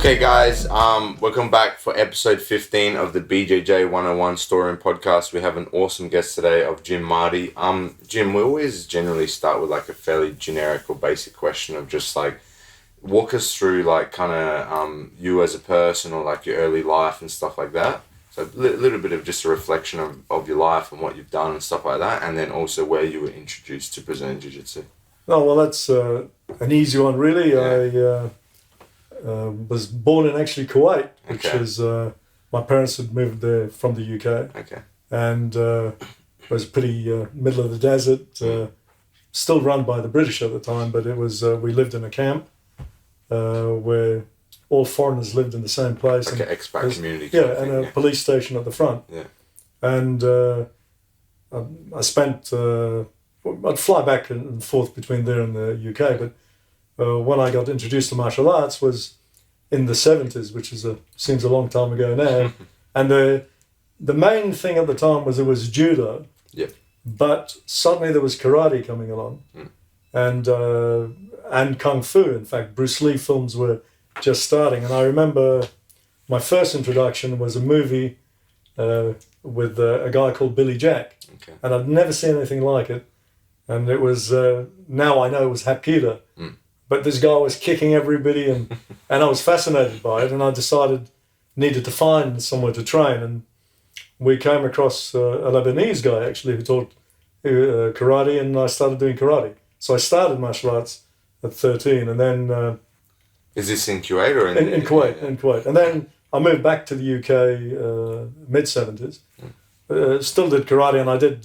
Okay, guys, welcome back for episode 15 of the BJJ101 STOREROOM podcast. We have an awesome guest today of Jim Mardi. Jim, we always generally start with like a fairly generic or basic question of just like walk us through like kind of you as a person or like your early life and stuff like that. So a little bit of just a reflection of your life and what you've done and stuff like that, and then also where you were introduced to Brazilian Jiu-Jitsu. Oh, well, that's an easy one, really. Yeah. I was born in actually Kuwait, which Okay. is, my parents had moved there from the UK. Okay. And it was pretty middle of the desert, still run by the British at the time, but it was, we lived in a camp where all foreigners lived in the same place. Like an expat community. Yeah, and a police station at the front. Yeah. And I spent, I'd fly back and forth between there and the UK, but when I got introduced to martial arts was in the 70s, which is seems a long time ago now. And the main thing at the time was it was judo. Yeah. But suddenly there was karate coming along, and kung fu. In fact, Bruce Lee films were just starting, and I remember my first introduction was a movie with a guy called Billy Jack, and I'd never seen anything like it. And it was now I know it was Hapkido, but this guy was kicking everybody, and I was fascinated by it, and I decided needed to find somewhere to train, and we came across a Lebanese guy actually who taught karate, and I started doing karate. So I started martial arts at 13, and then Is this in Kuwait or in Kuwait? In Kuwait, and then I moved back to the UK mid 70s. Still did karate, and I did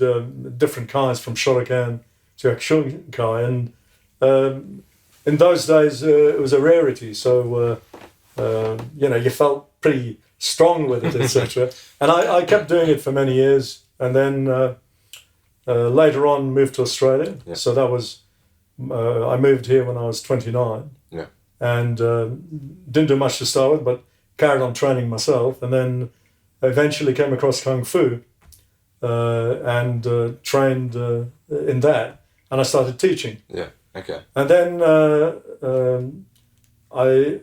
different kinds from Shotokan to Akushinkai, and in those days it was a rarity. So you felt pretty strong with it, etc. And I kept doing it for many years, and then later on moved to Australia. Yeah. So that was I moved here when I was 29. Yeah. And didn't do much to start with, but carried on training myself, and then eventually came across Kung Fu and trained in that, and I started teaching. Yeah. Okay. And then I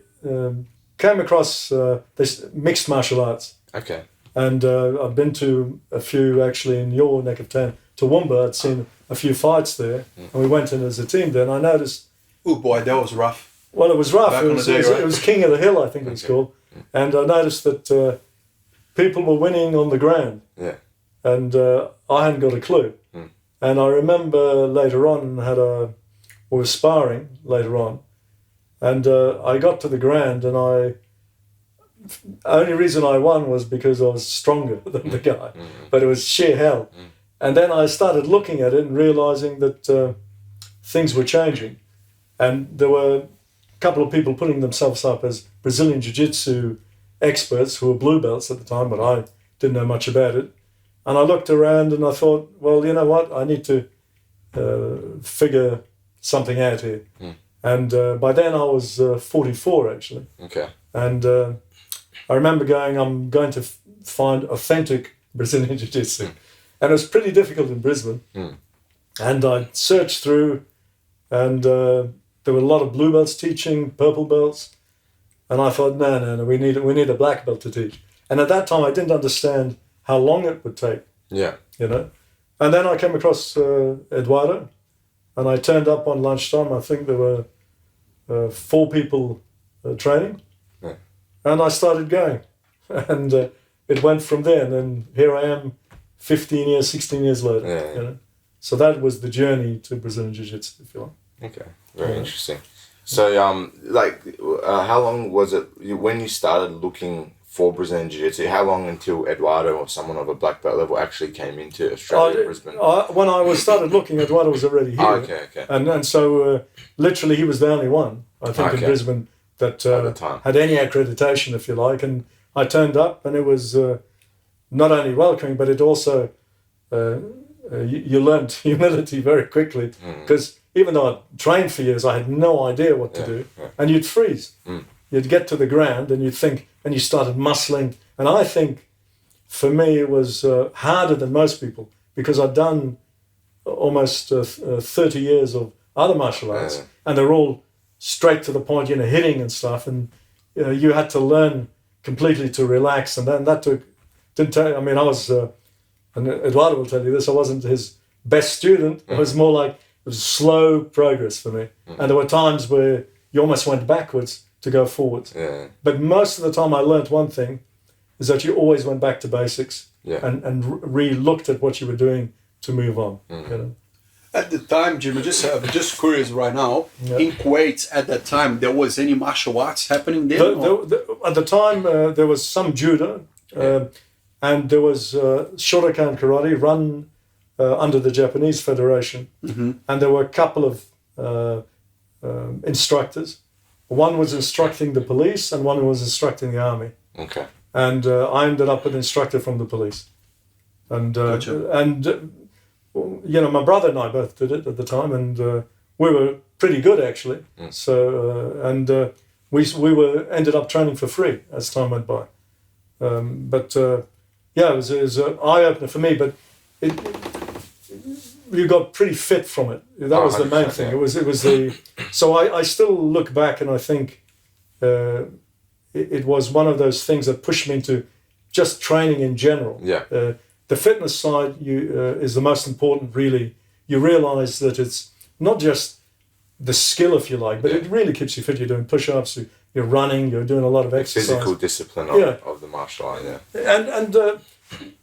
came across this mixed martial arts. Okay. And I've been to a few actually in your neck of town, Toowoomba. I'd seen a few fights there, and we went in as a team there, and I noticed... Oh boy, that was rough. Well, it was rough. Back It on was, the day, it was, right? it was King of the Hill, I think it was called. And I noticed that people were winning on the ground. Yeah. And I hadn't got a clue. And I remember later on we were sparring later on, and I got to the ground, and only reason I won was because I was stronger than the guy, but it was sheer hell. And then I started looking at it and realizing that things were changing, and there were a couple of people putting themselves up as Brazilian Jiu-Jitsu experts who were blue belts at the time, but I didn't know much about it. And I looked around and I thought, well, you know what? I need to figure something out here. And by then I was 44, actually. Okay. And I remember I'm going to find authentic Brazilian Jiu-Jitsu. And it was pretty difficult in Brisbane. And I searched through, and there were a lot of blue belts teaching, purple belts. And I thought, no, we need a black belt to teach. And at that time, I didn't understand how long it would take. Yeah. And then I came across Eduardo, and I turned up on lunchtime. I think there were 4 people training. Yeah. And I started going. And it went from there. And then here I am 16 years later. Yeah. So that was the journey to Brazilian Jiu-Jitsu, if you like. Okay. Very interesting. So, how long was it when you started looking for Brazilian Jiu-Jitsu? How long until Eduardo or someone of a black belt level actually came into Australia, Brisbane? When I started looking, Eduardo was already here. Okay. And so literally he was the only one, I think, in Brisbane that had any accreditation, if you like. And I turned up, and it was not only welcoming, but it also, you learned humility very quickly, because even though I trained for years, I had no idea what to do. Yeah. And you'd freeze. You'd get to the ground and you'd think, and you started muscling. And I think for me it was harder than most people, because I'd done almost 30 years of other martial arts, and they're all straight to the point, hitting and stuff. And you had to learn completely to relax, and then that didn't take. I mean, I was, and Eduardo will tell you this. I wasn't his best student. It was more like it was slow progress for me, and there were times where you almost went backwards to go forwards. Yeah. But most of the time, I learned one thing: is that you always went back to basics and re-looked at what you were doing to move on. You know? At the time, Jim, just curious right now, in Kuwait at that time, there was any martial arts happening there? At the time, there was some judo, and there was Shotokan karate run under the Japanese Federation. And there were a couple of instructors. One was instructing the police and one was instructing the army. Okay. And I ended up an instructor from the police. And you know, my brother and I both did it at the time, and we were pretty good actually. So we were ended up training for free as time went by. Yeah, it was an eye opener for me. But you got pretty fit from it. That was the main thing. It was the. So I still look back and I think it was one of those things that pushed me into just training in general. Yeah. The fitness side is the most important, really. You realise that it's not just the skill, if you like, but it really keeps you fit. You're doing push-ups, you're running, you're doing a lot of exercise. Physical discipline of the martial art, And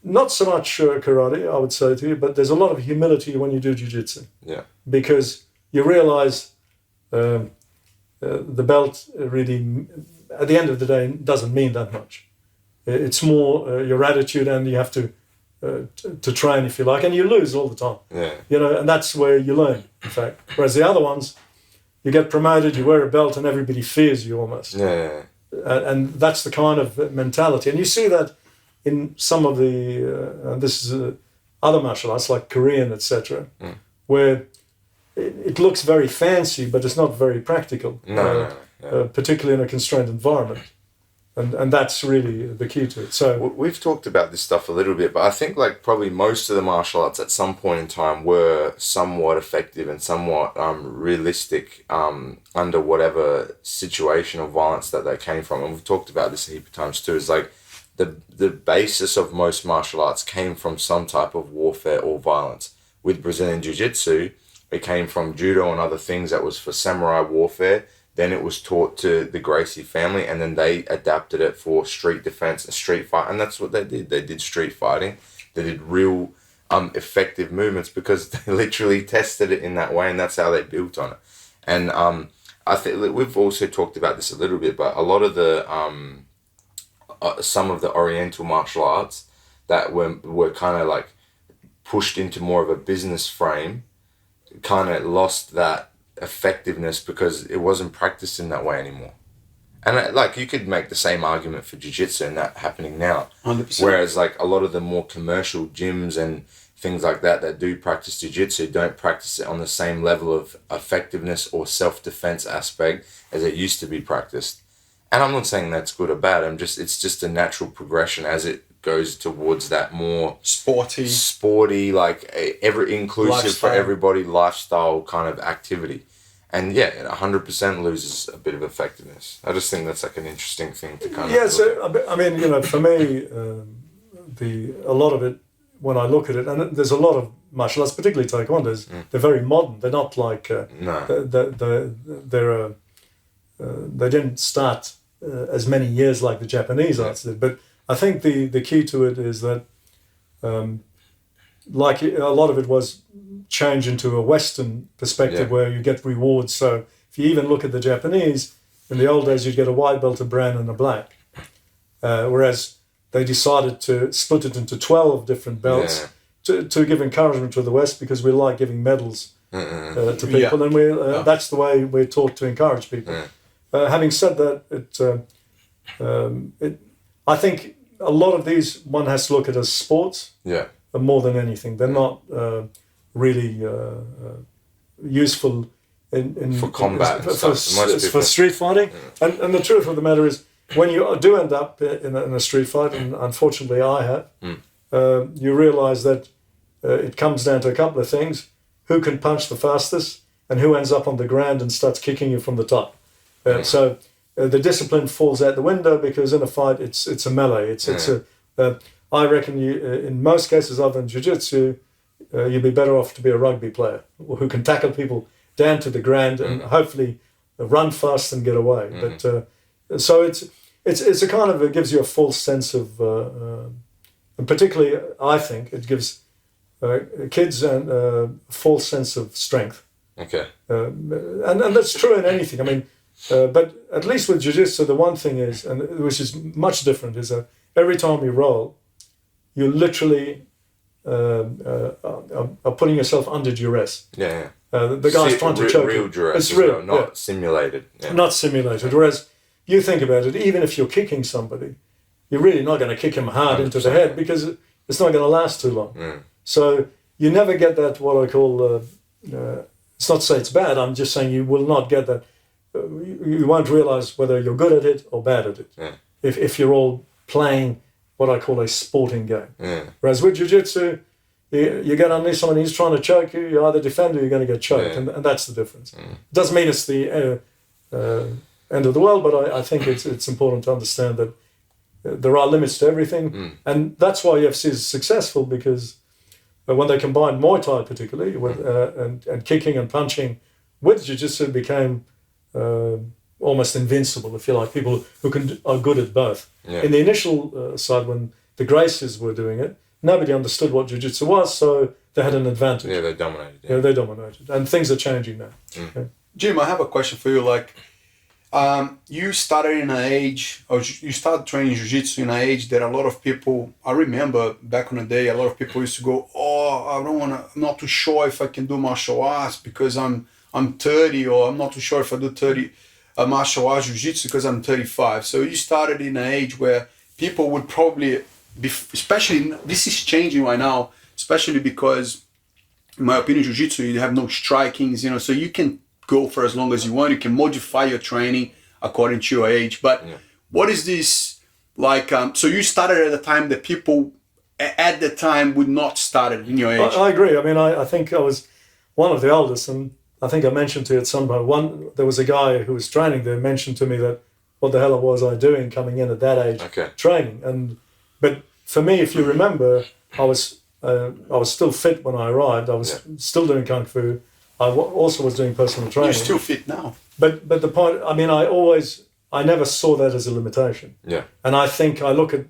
not so much karate, I would say to you, but there's a lot of humility when you do jiu-jitsu. Yeah. Because you realise the belt really, at the end of the day, doesn't mean that much. It's more your attitude, and you have to train, if you like, and you lose all the time. Yeah. You know, and that's where you learn, in fact. Whereas the other ones, you get promoted, you wear a belt, and everybody fears you almost. Yeah. And that's the kind of mentality. And you see that in some of the other martial arts, like Korean, etc., where it looks very fancy, but it's not very practical. No. Particularly in a constrained environment. And that's really the key to it. So we've talked about this stuff a little bit, but I think like probably most of the martial arts at some point in time were somewhat effective and somewhat realistic under whatever situation or violence that they came from. And we've talked about this a heap of times too. Is like the basis of most martial arts came from some type of warfare or violence. With Brazilian Jiu-Jitsu, it came from judo and other things that was for samurai warfare. Then it was taught to the Gracie family, and then they adapted it for street defense and street fight. And that's what they did. They did street fighting. They did real effective movements because they literally tested it in that way, and that's how they built on it. And I think we've also talked about this a little bit, but a lot of the some of the Oriental martial arts that were kind of like pushed into more of a business frame kind of lost that effectiveness because it wasn't practiced in that way anymore. And like you could make the same argument for jiu-jitsu and that happening now. 100%. Whereas like a lot of the more commercial gyms and things like that do practice jiu-jitsu don't practice it on the same level of effectiveness or self-defense aspect as it used to be practiced. And I'm not saying that's good or bad. It's just a natural progression as it goes towards that more sporty, like every inclusive lifestyle. For everybody lifestyle kind of activity. And yeah, it 100% loses a bit of effectiveness. I just think that's like an interesting thing to kind of. Yeah, so I mean, you know, for me, a lot of it when I look at it, and there's a lot of martial arts, particularly taekwondos. They're very modern. They're not like they didn't start as many years like the Japanese arts did, but. I think the key to it is that, like a lot of it was changed into a Western perspective where you get rewards. So if you even look at the Japanese, in the old days you'd get a white belt, a brown, and a black, whereas they decided to split it into 12 different belts to give encouragement to the West because we like giving medals to people, and that's the way we're taught to encourage people. Having said that, I think a lot of these one has to look at as sports more than anything. They're not really useful for combat for street fighting. And the truth of the matter is, when you do end up in a street fight, and unfortunately I have, you realise that it comes down to a couple of things: who can punch the fastest, and who ends up on the ground and starts kicking you from the top. So the discipline falls out the window because in a fight it's a melee. I reckon in most cases other than jiu-jitsu, you'd be better off to be a rugby player who can tackle people down to the ground and hopefully run fast and get away. But so it's a kind of, it gives you a false sense of, and particularly I think it gives kids a false sense of strength. Okay. And that's true in anything. I mean, but at least with jiu-jitsu, the one thing is, and which is much different, is that every time you roll, you literally are putting yourself under duress. Yeah. The guy's trying to choke real you. duress. It's real, well, not simulated. Yeah. Not simulated. Whereas you think about it, even if you're kicking somebody, you're really not going to kick him hard 100%. Into the head because it's not going to last too long. So you never get that, what I call, it's not to say it's bad, I'm just saying you will not get that. You won't realize whether you're good at it or bad at it. If you're all playing what I call a sporting game. Whereas with jiu-jitsu, you get underneath someone, he's trying to choke you, you either defend or you're going to get choked, and that's the difference. Doesn't mean it's the end of the world, but I think it's important to understand that there are limits to everything, and that's why UFC is successful, because when they combined Muay Thai particularly with and kicking and punching with jiu-jitsu, it became almost invincible, if you like, people who are good at both. In the initial side, when the Gracies were doing it, nobody understood what jiu-jitsu was, so they had an advantage. They dominated. Yeah, they dominated. And things are changing now. Jim, I have a question for you. Like, you started in an age, or you started training jiu-jitsu in an age that a lot of people, I remember back in the day, a lot of people used to go, I'm not too sure if I can do martial arts because I'm 30, or I'm not too sure if I do 30 martial arts jiu-jitsu because I'm 35. So you started in an age where people would probably be, especially, this is changing right now, especially because, in my opinion, jiu-jitsu, you have no strikings, so you can go for as long as you want. You can modify your training according to your age. But what is this like? So you started at a time that people at the time would not start it in your age. I agree. I mean, I think I was one of the oldest, and I think I mentioned to you at some point, there was a guy who was training there mentioned to me that what the hell was I doing coming in at that age training. But for me, if you remember, I was still fit when I arrived. I was still doing Kung Fu. I also was doing personal training. You're still fit now. But the point, I mean, I never saw that as a limitation. And I think I look at,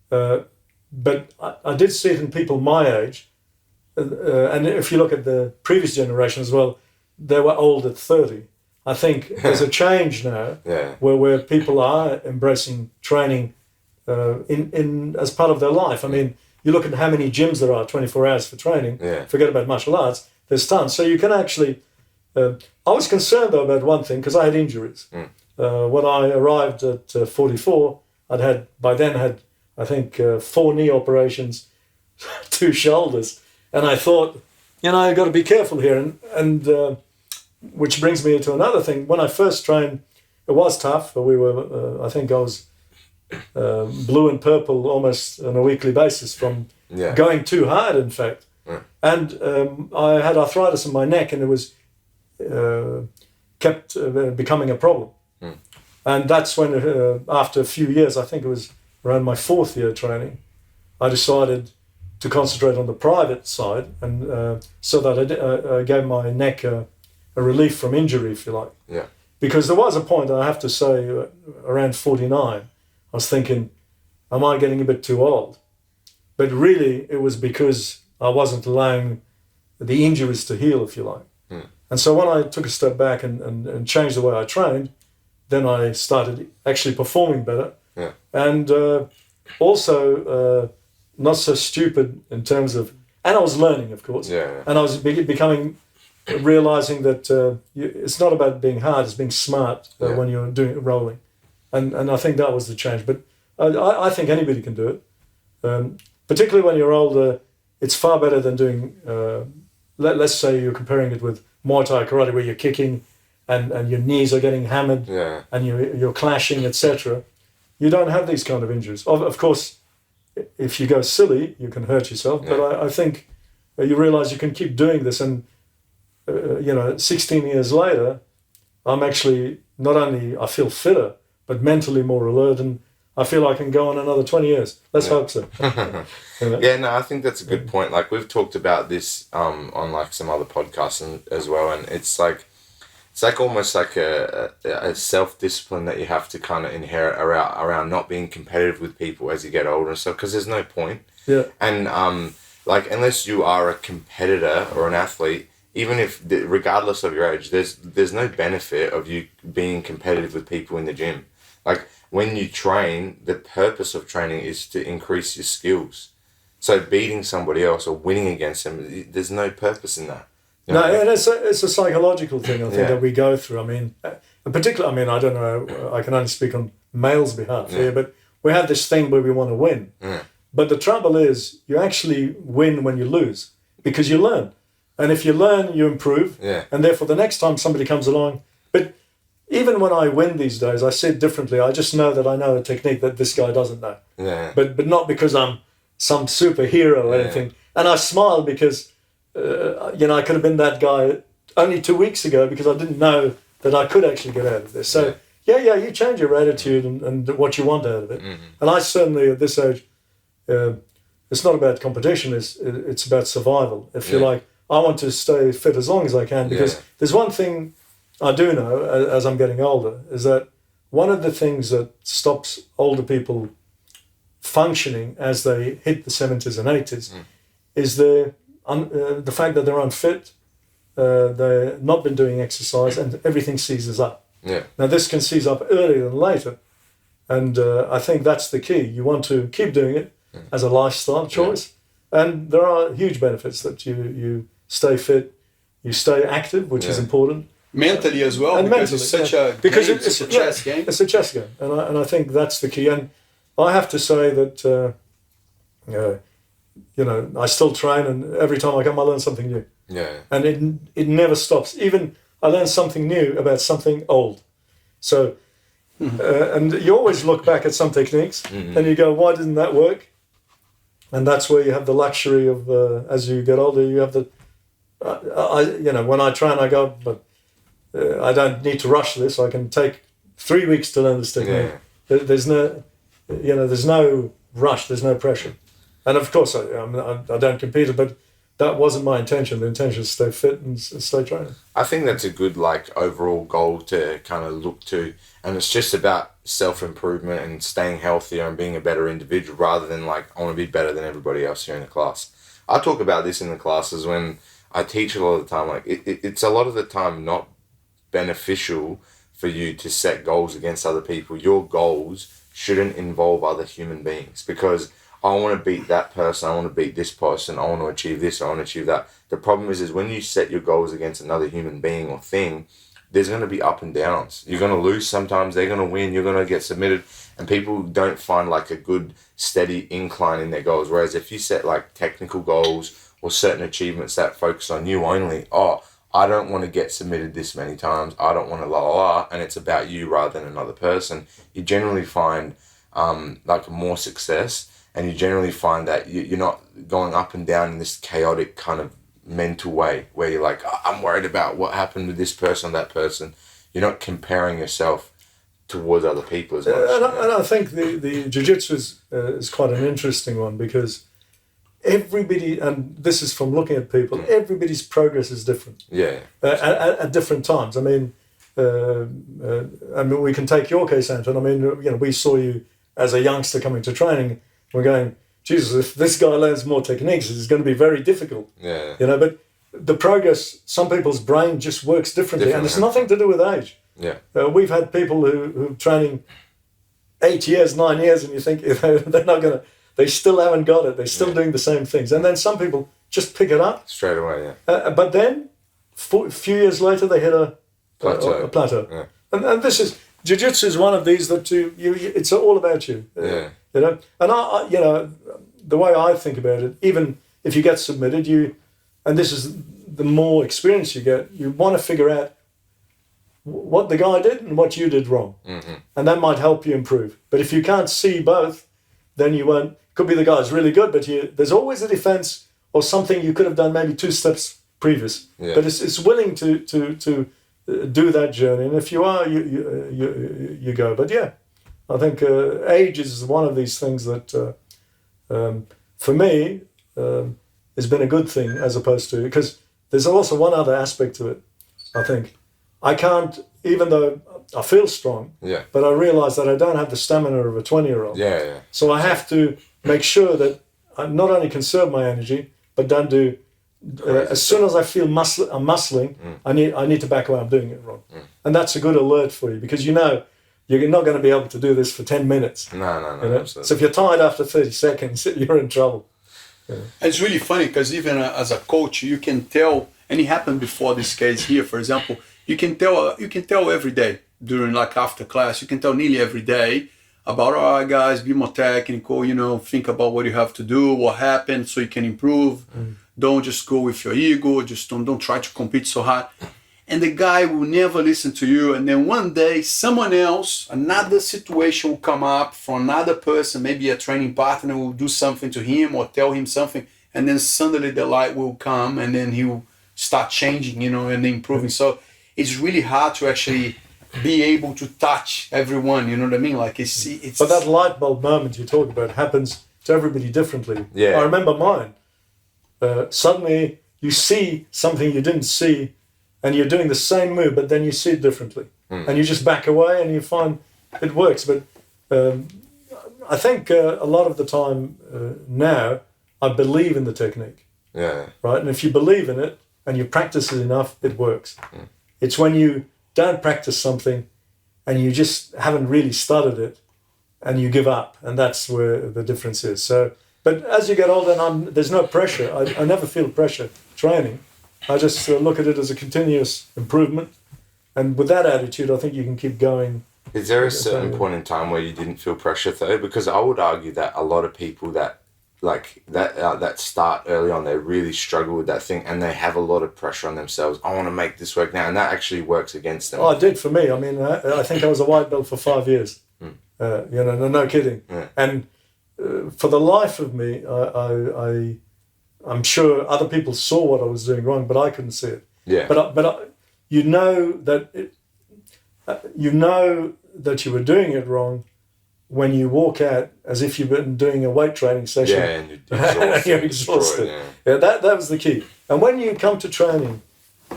but I did see it in people my age. And if you look at the previous generation as well, they were old at 30. I think there's a change now where people are embracing training in as part of their life. I mean, you look at how many gyms there are, 24 hours for training. Forget about martial arts. There's tons. So you can actually... I was concerned, though, about one thing, because I had injuries. When I arrived at 44, by then had, I think, 4 knee operations, 2 shoulders. And I thought, I've got to be careful here. And which brings me to another thing. When I first trained, it was tough. We were, I think I was blue and purple almost on a weekly basis from going too hard, in fact. And I had arthritis in my neck, and it was kept becoming a problem. And that's when, after a few years, I think it was around my 4th year training, I decided to concentrate on the private side, and so that I gave my neck a relief from injury, if you like. Because there was a point, I have to say, around 49, I was thinking, am I getting a bit too old? But really, it was because I wasn't allowing the injuries to heal, if you like. And so when I took a step back and changed the way I trained, then I started actually performing better. And also not so stupid in terms of, and I was learning, of course. And I was realizing that it's not about being hard, it's being smart when you're doing rolling. And I think that was the change. But I think anybody can do it. Particularly when you're older, it's far better than doing, let's say you're comparing it with Muay Thai karate, where you're kicking and your knees are getting hammered and you're clashing, etc. You don't have these kind of injuries. Of course, if you go silly, you can hurt yourself. But I think you realize you can keep doing this. And, 16 years later, I'm actually not only I feel fitter, but mentally more alert, and I feel I can go on another 20 years. Let's hope so. Yeah, no, I think that's a good point. Like we've talked about this on like some other podcasts as well, and it's like almost like a self-discipline that you have to kind of inherit around not being competitive with people as you get older and stuff, because there's no point. Yeah. And like unless you are a competitor or an athlete, even if regardless of your age, there's no benefit of you being competitive with people in the gym. Like when you train, the purpose of training is to increase your skills. So beating somebody else or winning against them, there's no purpose in that. You know? No, and it's a psychological thing, I think, that we go through. I mean, particularly, I mean, I don't know, I can only speak on males' behalf here, but we have this thing where we want to win. Yeah. But the trouble is, you actually win when you lose, because you learn. And if you learn, you improve. Yeah. And therefore, the next time somebody comes along, but even when I win these days, I see it differently. I just know that I know a technique that this guy doesn't know. Yeah. But not because I'm some superhero or anything. And I smile because, I could have been that guy only 2 weeks ago because I didn't know that I could actually get out of this. So, you change your attitude and what you want out of it. Mm-hmm. And I certainly, at this age, it's not about competition, it's about survival. If you're like, I want to stay fit as long as I can, because there's one thing I do know as I'm getting older, is that one of the things that stops older people functioning as they hit the 70s and 80s is the fact that they're unfit, they've not been doing exercise, and everything seizes up. Yeah. Now this can seize up earlier than later, and I think that's the key. You want to keep doing it as a lifestyle choice, and there are huge benefits that you stay fit, you stay active, which is important. Mentally as well, And because mentally, it's such a because game, it's a chess game. It's a chess game, and I think that's the key. And I have to say that I still train, and every time I come, I learn something new. Yeah. And it never stops. Even I learn something new about something old. So, and you always look back at some techniques, and you go, why didn't that work? And that's where you have the luxury of, as you get older, you have the, when I train, I go, but I don't need to rush this. I can take 3 weeks to learn this technique. Yeah. There's no rush. There's no pressure. And of course, I don't compete, but that wasn't my intention. The intention is to stay fit and stay training. I think that's a good overall goal to kind of look to, and it's just about self-improvement and staying healthier and being a better individual rather than I want to be better than everybody else here in the class. I talk about this in the classes when I teach a lot of the time. It's a lot of the time not beneficial for you to set goals against other people. Your goals shouldn't involve other human beings, because I want to beat that person, I want to beat this person, I want to achieve this, I want to achieve that. The problem is when you set your goals against another human being or thing, there's going to be up and downs. You're going to lose sometimes, they're going to win, you're going to get submitted, and people don't find a good steady incline in their goals. Whereas if you set technical goals or certain achievements that focus on you only, I don't want to get submitted this many times, I don't want to and it's about you rather than another person, you generally find more success. And you generally find that you're not going up and down in this chaotic kind of mental way where you're like, I'm worried about what happened with this person, that person. You're not comparing yourself towards other people as much. And I think the jiu-jitsu is quite an interesting one, because everybody, and this is from looking at people, everybody's progress is different. Yeah. At different times. I mean, we can take your case, Anton. I mean, we saw you as a youngster coming to training. We're going, Jesus, if this guy learns more techniques, it's going to be very difficult. Yeah. But the progress, some people's brain just works differently, and it's nothing to do with age. Yeah. We've had people who training 8 years, 9 years, and you think they're not going to, they still haven't got it. They're still doing the same things. And then some people just pick it up. Straight away, But then, a few years later, they hit a plateau. Yeah. And this is, jiu-jitsu is one of these that it's all about you. Yeah. And I the way I think about it, even if you get submitted, and this is the more experience you get, you want to figure out what the guy did and what you did wrong. Mm-hmm. And that might help you improve. But if you can't see both, then you won't. Could be the guy's really good, but there's always a defense or something you could have done maybe 2 steps previous. Yeah. But it's willing to do that journey. And if you are, you go. But yeah, I think age is one of these things that, for me, has been a good thing as opposed to, because there's also one other aspect to it. I think I can't, even though I feel strong, but I realize that I don't have the stamina of a 20-year-old. So I have to make sure that I not only conserve my energy, but don't do. As soon as I feel I'm muscling, I need to back away. I'm doing it wrong, and that's a good alert for you, because you know you're not going to be able to do this for 10 minutes. No. You know? So if you're tired after 30 seconds, you're in trouble. Yeah. It's really funny because even as a coach, you can tell, and it happened before this case here, for example, you can tell every day during, like, after class, you can tell nearly every day about, all right, guys, be more technical, you know, think about what you have to do, what happened, so you can improve. Don't just go with your ego, just don't try to compete so hard. And the guy will never listen to you. And then one day, someone else, another situation will come up from another person, maybe a training partner will do something to him or tell him something. And then suddenly the light will come and then he'll start changing, you know, and improving. So it's really hard to actually be able to touch everyone, you know what I mean? Like it's. But that light bulb moment you talk about happens to everybody differently. Yeah. I remember mine. Suddenly you see something you didn't see, and you're doing the same move, but then you see it differently. And you just back away and you find it works. But I think a lot of the time now, I believe in the technique. Right? And if you believe in it and you practice it enough, it works. It's when you don't practice something and you just haven't really studied it and you give up. And that's where the difference is. So, but as you get older, there's no pressure. I never feel pressure training. I just look at it as a continuous improvement. And with that attitude, I think you can keep going. Is there a certain point in time where you didn't feel pressure though? Because I would argue that a lot of people that start early on, they really struggle with that thing and they have a lot of pressure on themselves. I want to make this work now. And that actually works against them. Oh, it did for me. I mean, I think I was a white belt for 5 years. You know, no kidding. And for the life of me, I'm sure other people saw what I was doing wrong, but I couldn't see it. But you know that you were doing it wrong when you walk out as if you've been doing a weight training session. And you're exhausted. That was the key. And when you come to training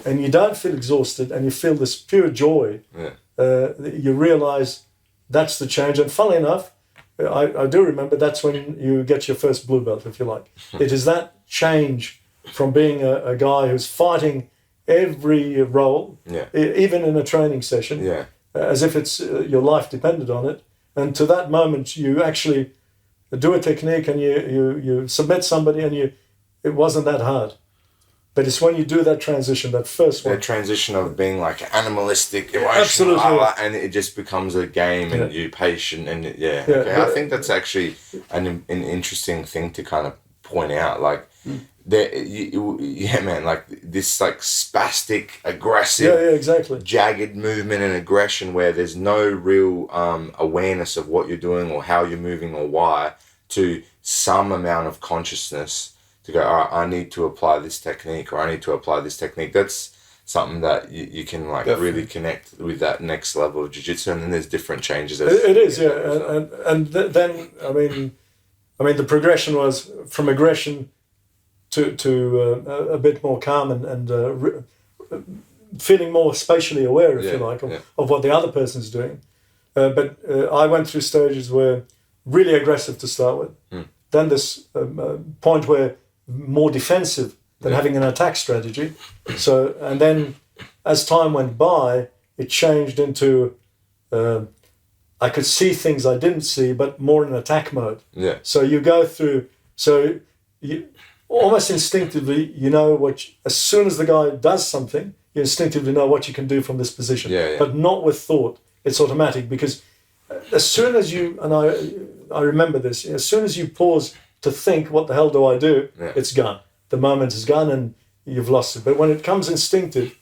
and you don't feel exhausted and you feel this pure joy, you realize that's the change. And funnily enough, I do remember that's when you get your first blue belt, if you like. It is that change from being a guy who's fighting every role, even in a training session, as if it's your life depended on it. And to that moment, you actually do a technique and you submit somebody and it wasn't that hard. But it's when you do that transition, that first one. The transition of being like animalistic, emotional, and it just becomes a game and you're patient and I think that's actually an interesting thing to kind of point out. Like, like this like spastic, aggressive, exactly, jagged movement and aggression where there's no real awareness of what you're doing or how you're moving or why, to some amount of consciousness to go, all right, I need to apply this technique or I need to apply this technique. That's something that you can like really connect with that next level of jiu-jitsu, and then there's different changes. It is, and then I mean the progression was from aggression to a bit more calm and feeling more spatially aware, if you like, of what the other person's doing. But I went through stages where really aggressive to start with. Then this point where more defensive than having an attack strategy. So, and then as time went by, it changed into I could see things I didn't see, but more in attack mode. So you go through, so you almost instinctively, you know as soon as the guy does something, you instinctively know what you can do from this position, but not with thought. It's automatic, because as soon as you, and I remember this, as soon as you pause to think, what the hell do I do? It's gone. The moment is gone and you've lost it. But when it comes instinctive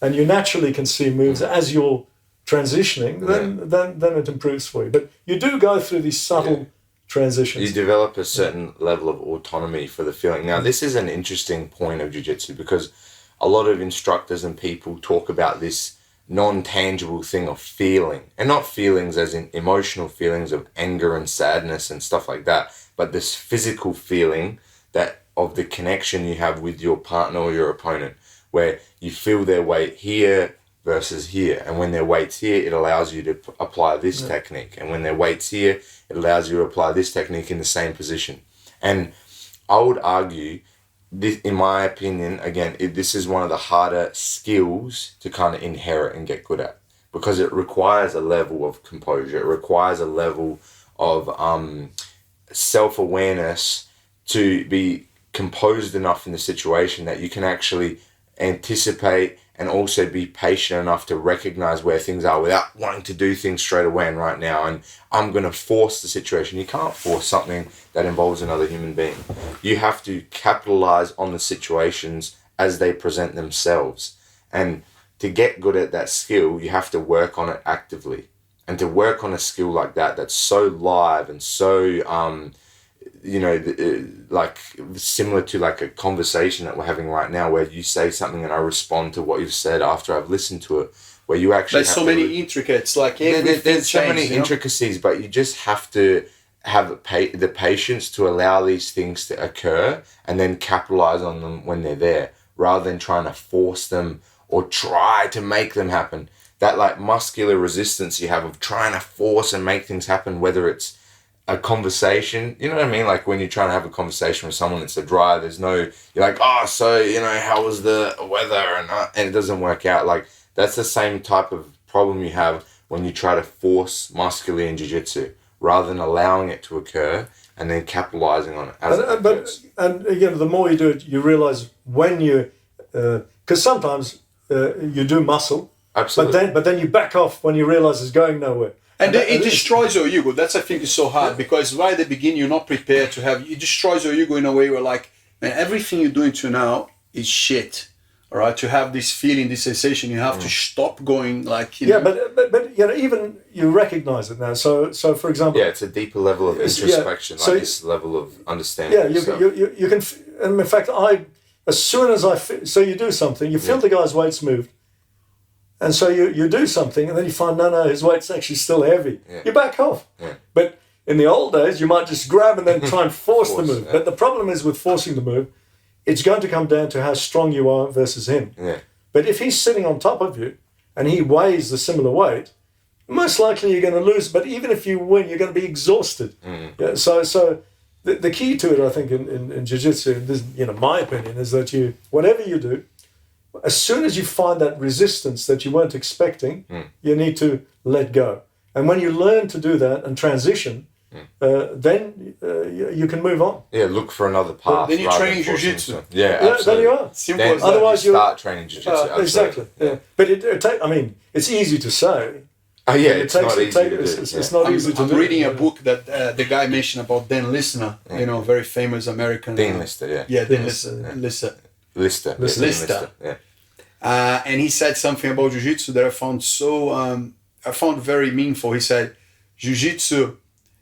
and you naturally can see moves as you're transitioning, then it improves for you. But you do go through these subtle transitions. You develop a certain level of autonomy for the feeling. Now, this is an interesting point of jiu-jitsu, because a lot of instructors and people talk about this non-tangible thing of feeling, and not feelings as in emotional feelings of anger and sadness and stuff like that, but this physical feeling that of the connection you have with your partner or your opponent, where you feel their weight here versus here, and when their weight's here, it allows you to apply this technique, and when their weight's here, it allows you to apply this technique in the same position. And I would argue this, in my opinion, again, this is one of the harder skills to kind of inherit and get good at, because it requires a level of composure. It requires a level of self-awareness to be composed enough in the situation that you can actually anticipate and also be patient enough to recognize where things are without wanting to do things straight away and right now. And I'm going to force the situation. You can't force something that involves another human being. You have to capitalize on the situations as they present themselves. And to get good at that skill, you have to work on it actively. And to work on a skill like that, that's so live and so, like similar to like a conversation that we're having right now, where you say something and I respond to what you've said after I've listened to it, where you actually there's so many intricates, like there's so many intricacies, but you just have to have the patience to allow these things to occur and then capitalize on them when they're there, rather than trying to force them or try to make them happen. That like muscular resistance you have of trying to force and make things happen, whether it's a conversation, you know what I mean? Like when you're trying to have a conversation with someone that's a dry, there's no, you're like, oh, so, how was the weather? And it doesn't work out. Like that's the same type of problem you have when you try to force muscularly in jiu-jitsu, rather than allowing it to occur and then capitalizing on it. And again, the more you do it, you realize when you, because sometimes you do muscle, absolutely, but then you back off when you realize it's going nowhere. And it destroys your ego. That's, I think, is so hard, because right at the beginning you're not prepared to have. It destroys your ego in a way where, like, man, everything you're doing to now is shit. All right, to have this feeling, this sensation, you have to stop going. Like, but even you recognize it now. So for example, it's a deeper level of introspection, like this level of understanding. Yeah, you can. And in fact, as soon as so you do something, you feel the guy's weight's moved. And so you do something, and then you find, no, his weight's actually still heavy. Yeah. You back off. Yeah. But in the old days, you might just grab and then try and force the move. Yeah. But the problem is with forcing the move, it's going to come down to how strong you are versus him. Yeah. But if he's sitting on top of you and he weighs the similar weight, most likely you're going to lose. But even if you win, you're going to be exhausted. Mm. Yeah. So the key to it, I think, in jiu-jitsu, this, my opinion, is that whatever you do, as soon as you find that resistance that you weren't expecting, you need to let go. And when you learn to do that and transition, then you can move on. Yeah, look for another path. Then you train jiu-jitsu. Yeah, absolutely. Then you are. Simple as that. Otherwise you start training jiu-jitsu. Exactly. Yeah. But it's easy to say. Oh yeah, it's not easy to do. It's not easy to do. I'm reading a book that the guy mentioned about Dan Listener, very famous American. Dean Lister, yeah. Yeah, Dan Lister. Lister. Yeah. And he said something about jiu-jitsu that I found very meaningful. He said, jiu-jitsu,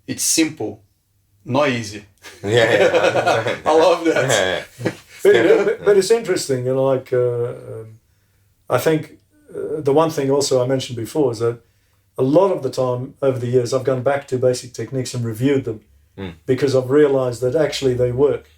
it's simple, not easy. Yeah. I love that. Yeah. But it's interesting, I think the one thing also I mentioned before is that a lot of the time over the years I've gone back to basic techniques and reviewed them because I've realized that actually they work.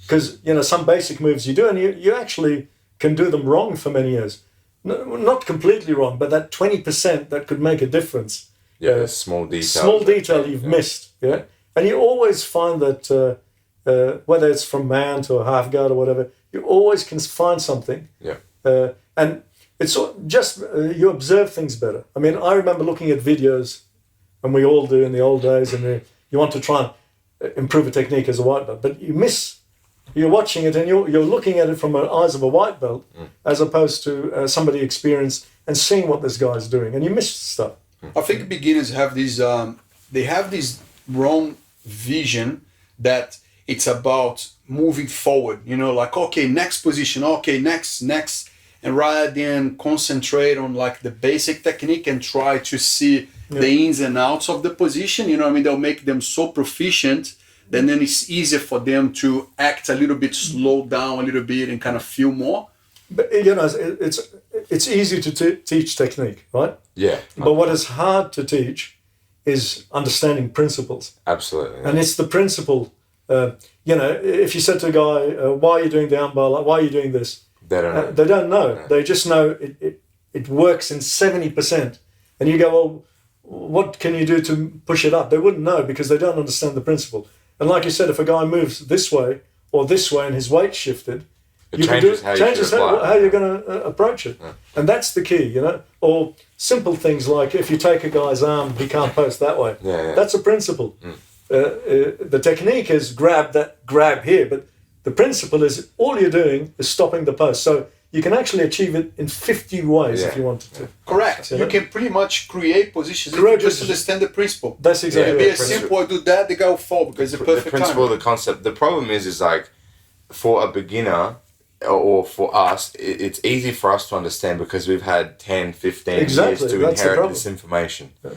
Because, some basic moves you do, and you actually can do them wrong for many years. No, not completely wrong, but that 20% that could make a difference. Yeah, small detail. Small detail you've missed. Yeah, and you always find that whether it's from mount or half guard or whatever, you always can find something. Yeah. And it's just you observe things better. I mean, I remember looking at videos, and we all do in the old days, and you want to try and improve a technique as a white belt, but you miss. You're watching it and you're looking at it from the eyes of a white belt as opposed to somebody experienced and seeing what this guy's doing, and you miss stuff. I think beginners have this wrong vision that it's about moving forward, like, okay, next position, okay, next, and rather than concentrate on like the basic technique and try to see the ins and outs of the position, they'll make them so proficient. Then it's easier for them to act a little bit, slow down a little bit and kind of feel more. But it's easy to teach technique, right? Yeah. But what is hard to teach is understanding principles. Absolutely. And it's the principle. If you said to a guy, "Why are you doing the armbar? Why are you doing this?" They don't know. They don't know. Yeah. They just know it works in 70%. And you go, "Well, what can you do to push it up?" They wouldn't know because they don't understand the principle. And like you said, if a guy moves this way or this way and his weight shifted, It changes how you're going to approach it. Yeah. And that's the key, Or simple things like if you take a guy's arm, he can't post that way. Yeah. That's a principle. The technique is grab here, but the principle is all you're doing is stopping the post. So you can actually achieve it in 50 ways if you wanted to. Correct. You can pretty much create positions if you just understand the principle. That's exactly It'd be a simple, I do that, they go fall because it's the perfect the principle, time. the concept. The problem is like for a beginner or for us, it's easy for us to understand because we've had 10, 15 years to inherit this information. Yeah.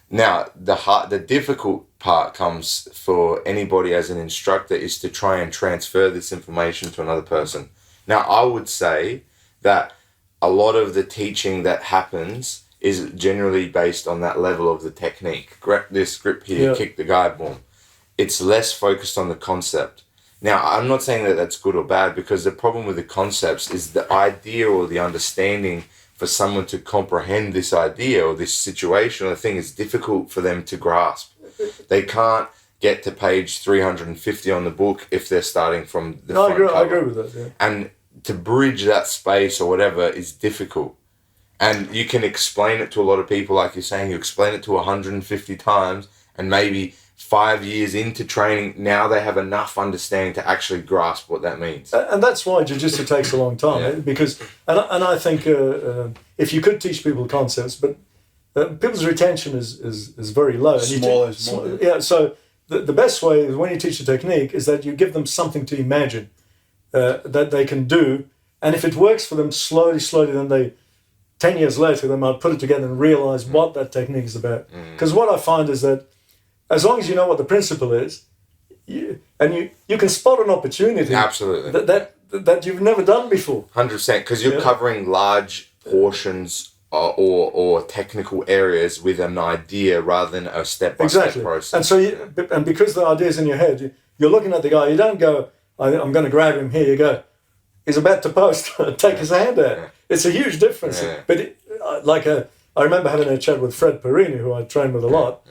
Now, the difficult part comes for anybody as an instructor is to try and transfer this information to another person. Now, I would say that a lot of the teaching that happens is generally based on that level of the technique. Grab this grip here, kick the guy, boom. It's less focused on the concept. Now, I'm not saying that that's good or bad because the problem with the concepts is the idea or the understanding for someone to comprehend this idea or this situation or thing is difficult for them to grasp. They can't get to page 350 on the book if they're starting from the front cover. I agree with that, yeah. And to bridge that space or whatever is difficult. And you can explain it to a lot of people, like you're saying, you explain it to 150 times and maybe 5 years into training, now they have enough understanding to actually grasp what that means. And that's why jiu-jitsu takes a long time, because, and I think if you could teach people concepts, but people's retention is very low. Small. Yeah, so the best way is when you teach the technique is that you give them something to imagine that they can do, and if it works for them slowly, then 10 years later, they might put it together and realize what that technique is about. Because what I find is that as long as you know what the principle is, you can spot an opportunity. Absolutely. That you've never done before. 100%, because you're covering large portions or technical areas with an idea rather than a step-by-step process. And so, and because the idea's in your head, you're looking at the guy. You don't go, "I'm going to grab him here." You go, "He's about to post. Take his hand out." Yeah. It's a huge difference. Yeah. But I remember having a chat with Fred Perini, who I trained with a lot.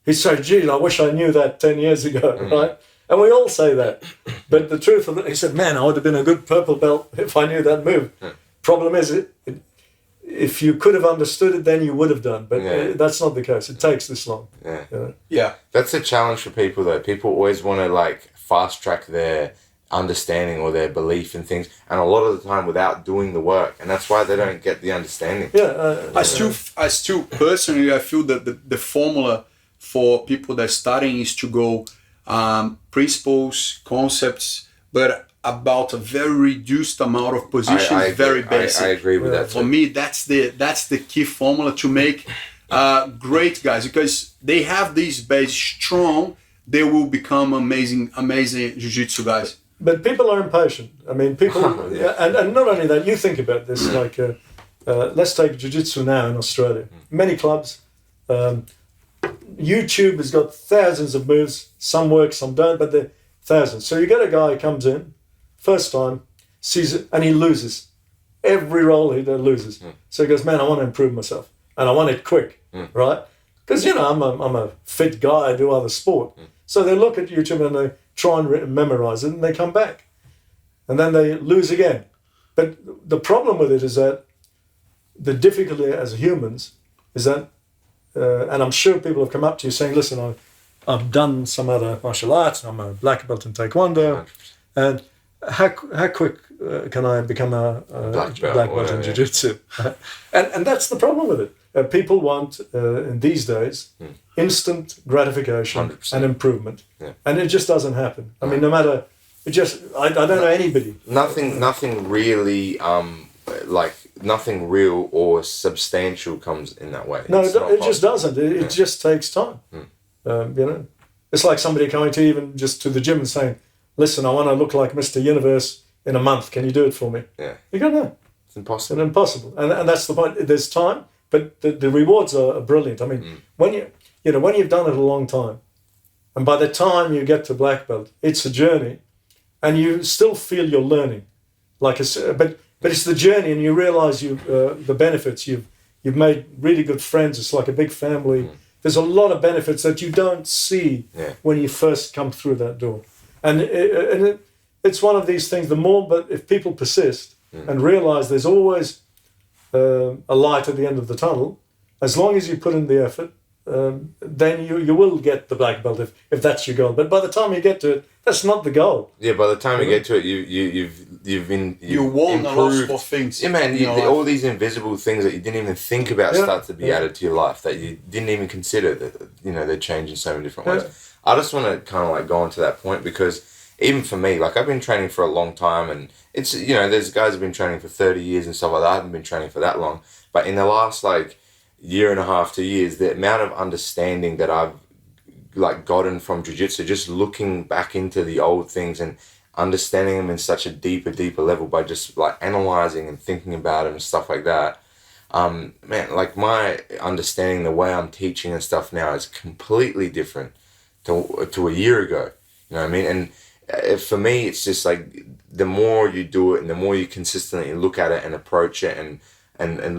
He said, "Gee, I wish I knew that 10 years ago," right? And we all say that. But the truth of it, he said, "Man, I would have been a good purple belt if I knew that move." Problem is, if you could have understood it, then you would have done. But that's not the case. It takes this long. Yeah. That's a challenge for people, though. People always want to fast track their understanding or their belief in things, and a lot of the time without doing the work, and that's why they don't get the understanding. I still personally, I feel that the formula for people that are starting is to go principles, concepts, but about a very reduced amount of positions, very basic. I agree with that. For me, that's the key formula to make great guys, because they have these base strong, they will become amazing jiu-jitsu guys. But people are impatient. I mean, people, and not only that, you think about this, let's take jiu-jitsu now in Australia. Many clubs, YouTube has got thousands of moves, some work, some don't, but they're thousands. So you get a guy who comes in, first time, sees it, and he loses. Every roll he loses. So he goes, "Man, I want to improve myself, and I want it quick," right? Because, I'm a fit guy, I do other sport. So they look at YouTube and they try and memorize it, and they come back. And then they lose again. But the problem with it is that the difficulty as humans is that, and I'm sure people have come up to you saying, "Listen, I've done some other martial arts, I'm a black belt in Taekwondo, and how quick can I become a black belt in Jiu-Jitsu?" And that's the problem with it. People want, in these days, instant gratification 100%. and improvement. And it just doesn't happen. I mean, no matter, I don't know anybody. Nothing really, nothing real or substantial comes in that way. No, it just doesn't. It just takes time. It's like somebody coming to even just to the gym and saying, "Listen, I want to look like Mr. Universe in a month. Can you do it for me? Yeah. You go, no. It's impossible. It's impossible. And that's the point. There's time, but the rewards are brilliant. I mean, when you've done it a long time, and by the time you get to black belt, it's a journey, and you still feel you're learning, but it's the journey, and you realize the benefits. You've made really good friends. It's like a big family. There's a lot of benefits that you don't see when you first come through that door, and it's one of these things. But if people persist and realize there's always a light at the end of the tunnel, as long as you put in the effort, then you will get the black belt if that's your goal. But by the time you get to it, that's not the goal. Yeah, by the time you get to it, you won a lot of things. Yeah, man. All these invisible things that you didn't even think about start to be added to your life that you didn't even consider. That they change in so many different ways. I just want to kind of like go on to that point because even for me, like I've been training for a long time, and it's there's guys who've been training for 30 years and stuff like that. I haven't been training for that long, but in the last like year and a half, 2 years, the amount of understanding that I've like gotten from jiu-jitsu, just looking back into the old things and understanding them in such a deeper level by just like analyzing and thinking about it and stuff like that. Man, like my understanding, the way I'm teaching and stuff now is completely different to a year ago. You know what I mean? And for me, it's just like the more you do it and the more you consistently look at it and approach it and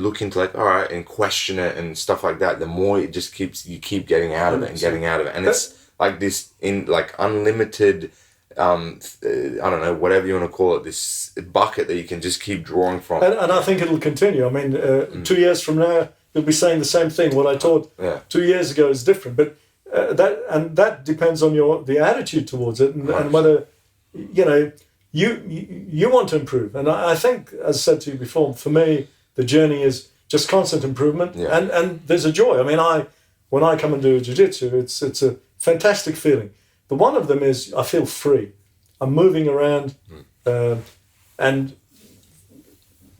look into like, all right, and question it and stuff like that, the more it just you keep getting out of it and getting out of it. And it's like this unlimited, I don't know, whatever you want to call it, this bucket that you can just keep drawing from. And I think it'll continue. I mean, 2 years from now, you'll be saying the same thing. What I taught 2 years ago is different, but that depends on the attitude towards it and whether, you want to improve. And I think, as I said to you before, for me, the journey is just constant improvement, and there's a joy. I mean, when I come and do jiu-jitsu, it's a fantastic feeling. But one of them is I feel free. I'm moving around, and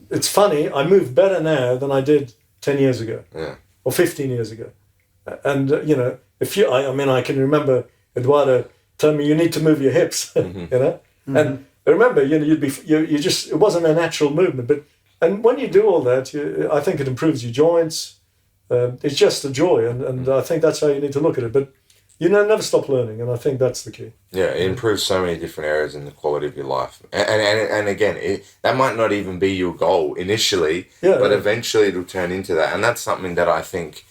it's funny. I move better now than I did 10 years ago, or 15 years ago. And I can remember Eduardo telling me you need to move your hips, And I remember, it wasn't a natural movement, and when you do all that, I think it improves your joints. It's just a joy, and I think that's how you need to look at it. But never stop learning, and I think that's the key. Yeah, it improves so many different areas in the quality of your life. And again, that might not even be your goal initially, but eventually it'll turn into that. And that's something that I think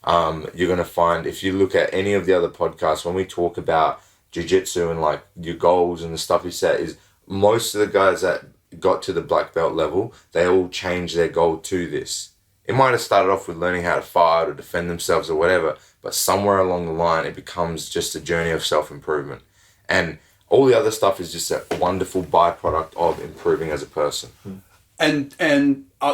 you're going to find if you look at any of the other podcasts, when we talk about jiu-jitsu and like your goals and the stuff you set, is most of the guys that got to the black belt level, they all changed their goal to this. It might have started off with learning how to fight or defend themselves or whatever, but somewhere along the line, it becomes just a journey of self-improvement. And all the other stuff is just a wonderful byproduct of improving as a person. And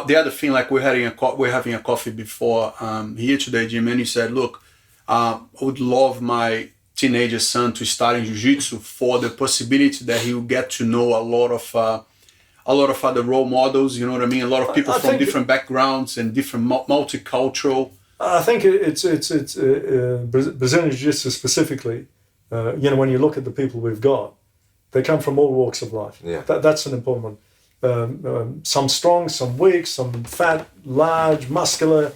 the other thing, like we're having a coffee before here today, Jim, and you said, look, I would love my teenager son to start in jiu-jitsu for the possibility that he will get to know a lot of other role models, you know what I mean? A lot of people from different backgrounds and different multicultural. I think it's Brazilian Jiu-Jitsu specifically. When you look at the people we've got, they come from all walks of life. Yeah. That's an important one. Some strong, some weak, some fat, large, muscular,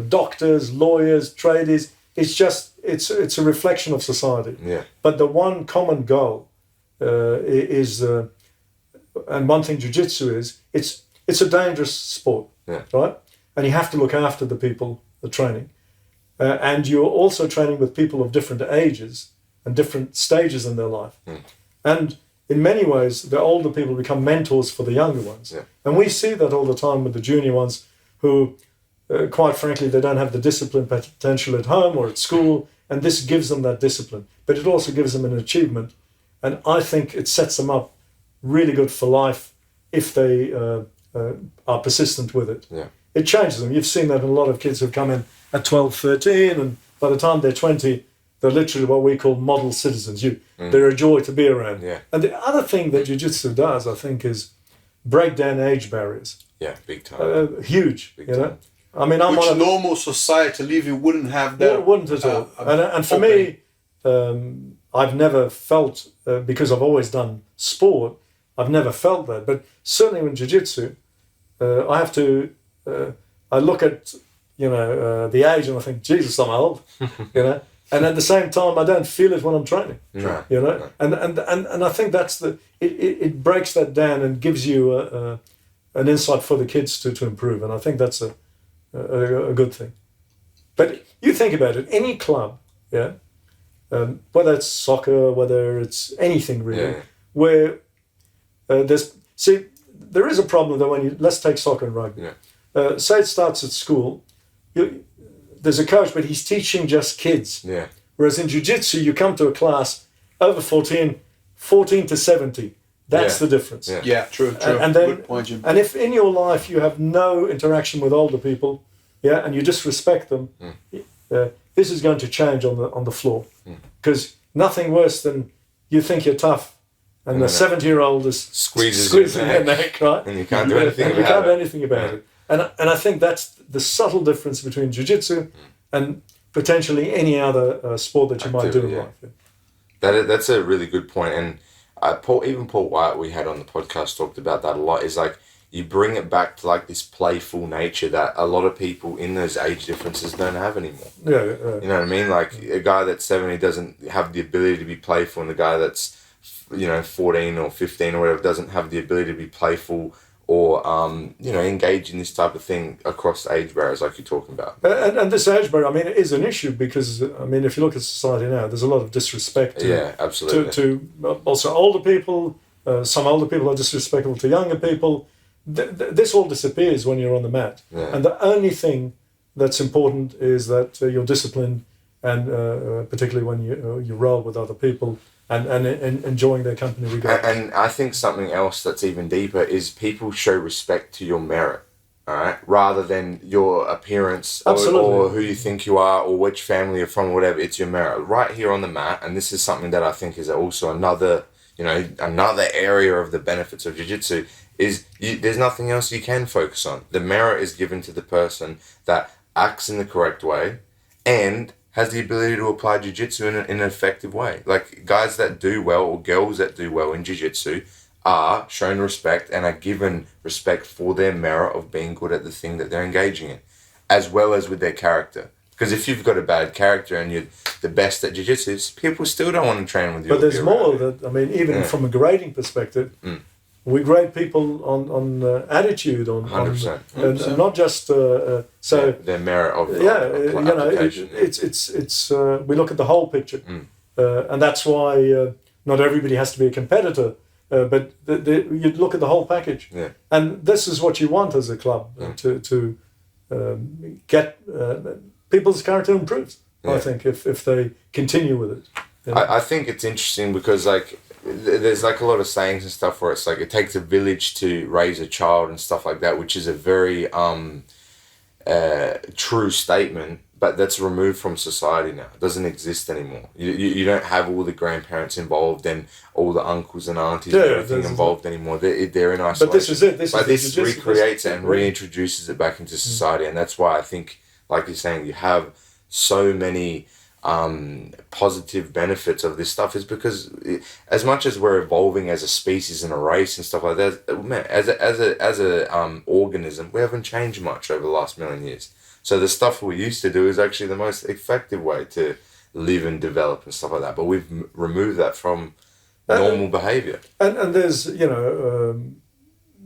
doctors, lawyers, tradies. It's a reflection of society. Yeah. But the one common goal is. And one thing jiu-jitsu is, it's a dangerous sport, right? And you have to look after the people the training. And you're also training with people of different ages and different stages in their life. And in many ways, the older people become mentors for the younger ones. And we see that all the time with the junior ones who, quite frankly, they don't have the discipline potential at home or at school, and this gives them that discipline. But it also gives them an achievement. And I think it sets them up really good for life if they are persistent with it. It changes them. You've seen that in a lot of kids who've come in at 12, 13, and by the time they're 20, they're literally what we call model citizens. They're a joy to be around. And the other thing that jiu-jitsu does, I think, is break down age barriers. Yeah, big time. Huge, big time. I mean, which normal society living wouldn't have that. It wouldn't at all. And for me, I've never felt, because I've always done sport, I've never felt that. But certainly in jiu-jitsu, I have to, I look at, the age and I think, Jesus, I'm old, And at the same time, I don't feel it when I'm training, And I think that's it breaks that down and gives you an insight for the kids to improve. And I think that's a good thing. But you think about it, any club, whether it's soccer, whether it's anything really, where there is a problem though let's take soccer and rugby. Say it starts at school, there's a coach, but he's teaching just kids. Whereas in jiu-jitsu, you come to a class over 14 to 70. That's the difference. True. And then, good point, Jim. and if in your life you have no interaction with older people, and you just respect them, this is going to change on the floor. Because nothing worse than you think you're tough, and the 70-year-old is squeezing your neck, right? And you can't do anything about it. You can't do anything about it. And I think that's the subtle difference between jiu-jitsu and potentially any other sport that you might do in life. That's a really good point. And Paul White, we had on the podcast, talked about that a lot. Is like you bring it back to like this playful nature that a lot of people in those age differences don't have anymore. You know what I mean? Like a guy that's 70 doesn't have the ability to be playful, and the guy that's 14 or 15 or whatever doesn't have the ability to be playful or engage in this type of thing across age barriers like you're talking about. And this age barrier, I mean, it is an issue because, if you look at society now, there's a lot of disrespect absolutely. to also older people. Some older people are disrespectful to younger people. This all disappears when you're on the mat. And the only thing that's important is that you're disciplined, and particularly when you roll with other people, and enjoying their company regardless. And I think something else that's even deeper is people show respect to your merit, all right, rather than your appearance or who you think you are or which family you're from or whatever. It's your merit right here on the mat. And this is something that I think is also another area of the benefits of jiu-jitsu is there's nothing else you can focus on. The merit is given to the person that acts in the correct way and has the ability to apply jiu-jitsu in an effective way. Like guys that do well or girls that do well in jiu-jitsu are shown respect and are given respect for their merit of being good at the thing that they're engaging in, as well as with their character. Because if you've got a bad character and you're the best at jiu-jitsu, people still don't want to train with you. But there's more that, even from a grading perspective, we grade people on attitude, on 100%. And not just their merit of application. It's we look at the whole picture, and that's why not everybody has to be a competitor, but you look at the whole package, and this is what you want as a club to get people's character improves. I think if they continue with it. I think it's interesting because there's a lot of sayings and stuff where it's it takes a village to raise a child and stuff like that, which is a very true statement, but that's removed from society now. It doesn't exist anymore. You don't have all the grandparents involved and all the uncles and aunties and everything involved anymore. They're in isolation. But this is it. This recreates it and reintroduces it back into society, and that's why I think, like you're saying, you have so many positive benefits of this stuff is because as much as we're evolving as a species and a race and stuff like that, man, as a organism, we haven't changed much over the last million years. So the stuff we used to do is actually the most effective way to live and develop and stuff like that. But we've removed that from normal behavior. And there's,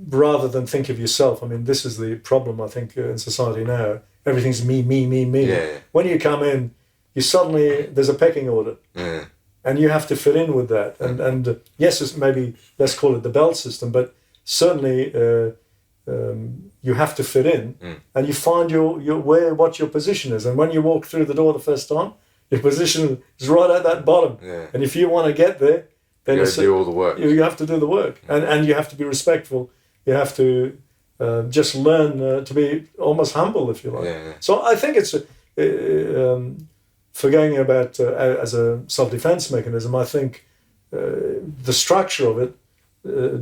rather than think of yourself, this is the problem, I think, in society now. Everything's me. Yeah. When you come in, there's a pecking order, and you have to fit in with that. And yes, it's maybe, let's call it the belt system, but certainly you have to fit in, and you find what your position is. And when you walk through the door the first time, your position is right at that bottom. Yeah. And if you want to get there, then you have to do all the work. You have to do the work, and you have to be respectful. You have to just learn to be almost humble, if you like. Yeah. So I think it's forgetting about as a self-defense mechanism. I think the structure of it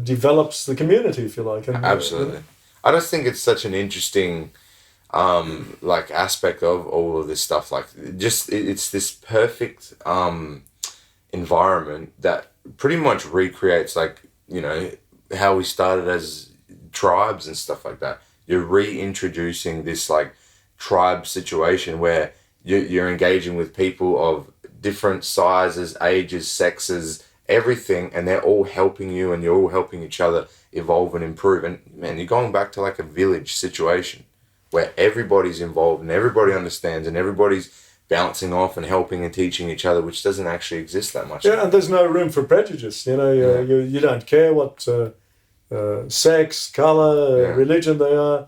develops the community, if you like. And, absolutely. I just think it's such an interesting aspect of all of this stuff. It's this perfect environment that pretty much recreates how we started as tribes and stuff like that. You're reintroducing this like tribe situation where you're engaging with people of different sizes, ages, sexes, everything, and they're all helping you and you're all helping each other evolve and improve. And man, you're going back to like a village situation where everybody's involved and everybody understands and everybody's bouncing off and helping and teaching each other, which doesn't actually exist that much. Yeah, and there's no room for prejudice. You know, you don't care what sex, color, religion they are.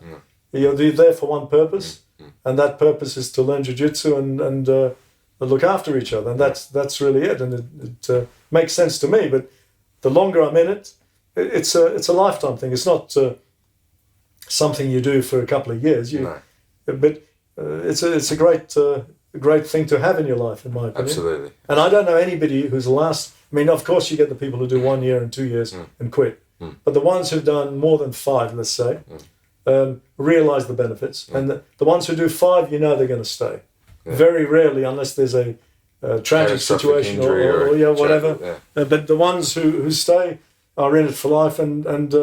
You're there for one purpose, and that purpose is to learn jiu-jitsu and look after each other, and that's really it. And it makes sense to me. But the longer I'm in it, it's a lifetime thing. It's not something you do for a couple of years. But it's a great thing to have in your life, in my opinion. Absolutely. And I don't know anybody who's I mean, of course, you get the people who do 1 year and 2 years and quit. But the ones who've done more than 5, let's say, realize the benefits. And the ones who do 5, you know they're going to stay. Very rarely, unless there's a tragic situation or whatever. But the ones who stay are in it for life. And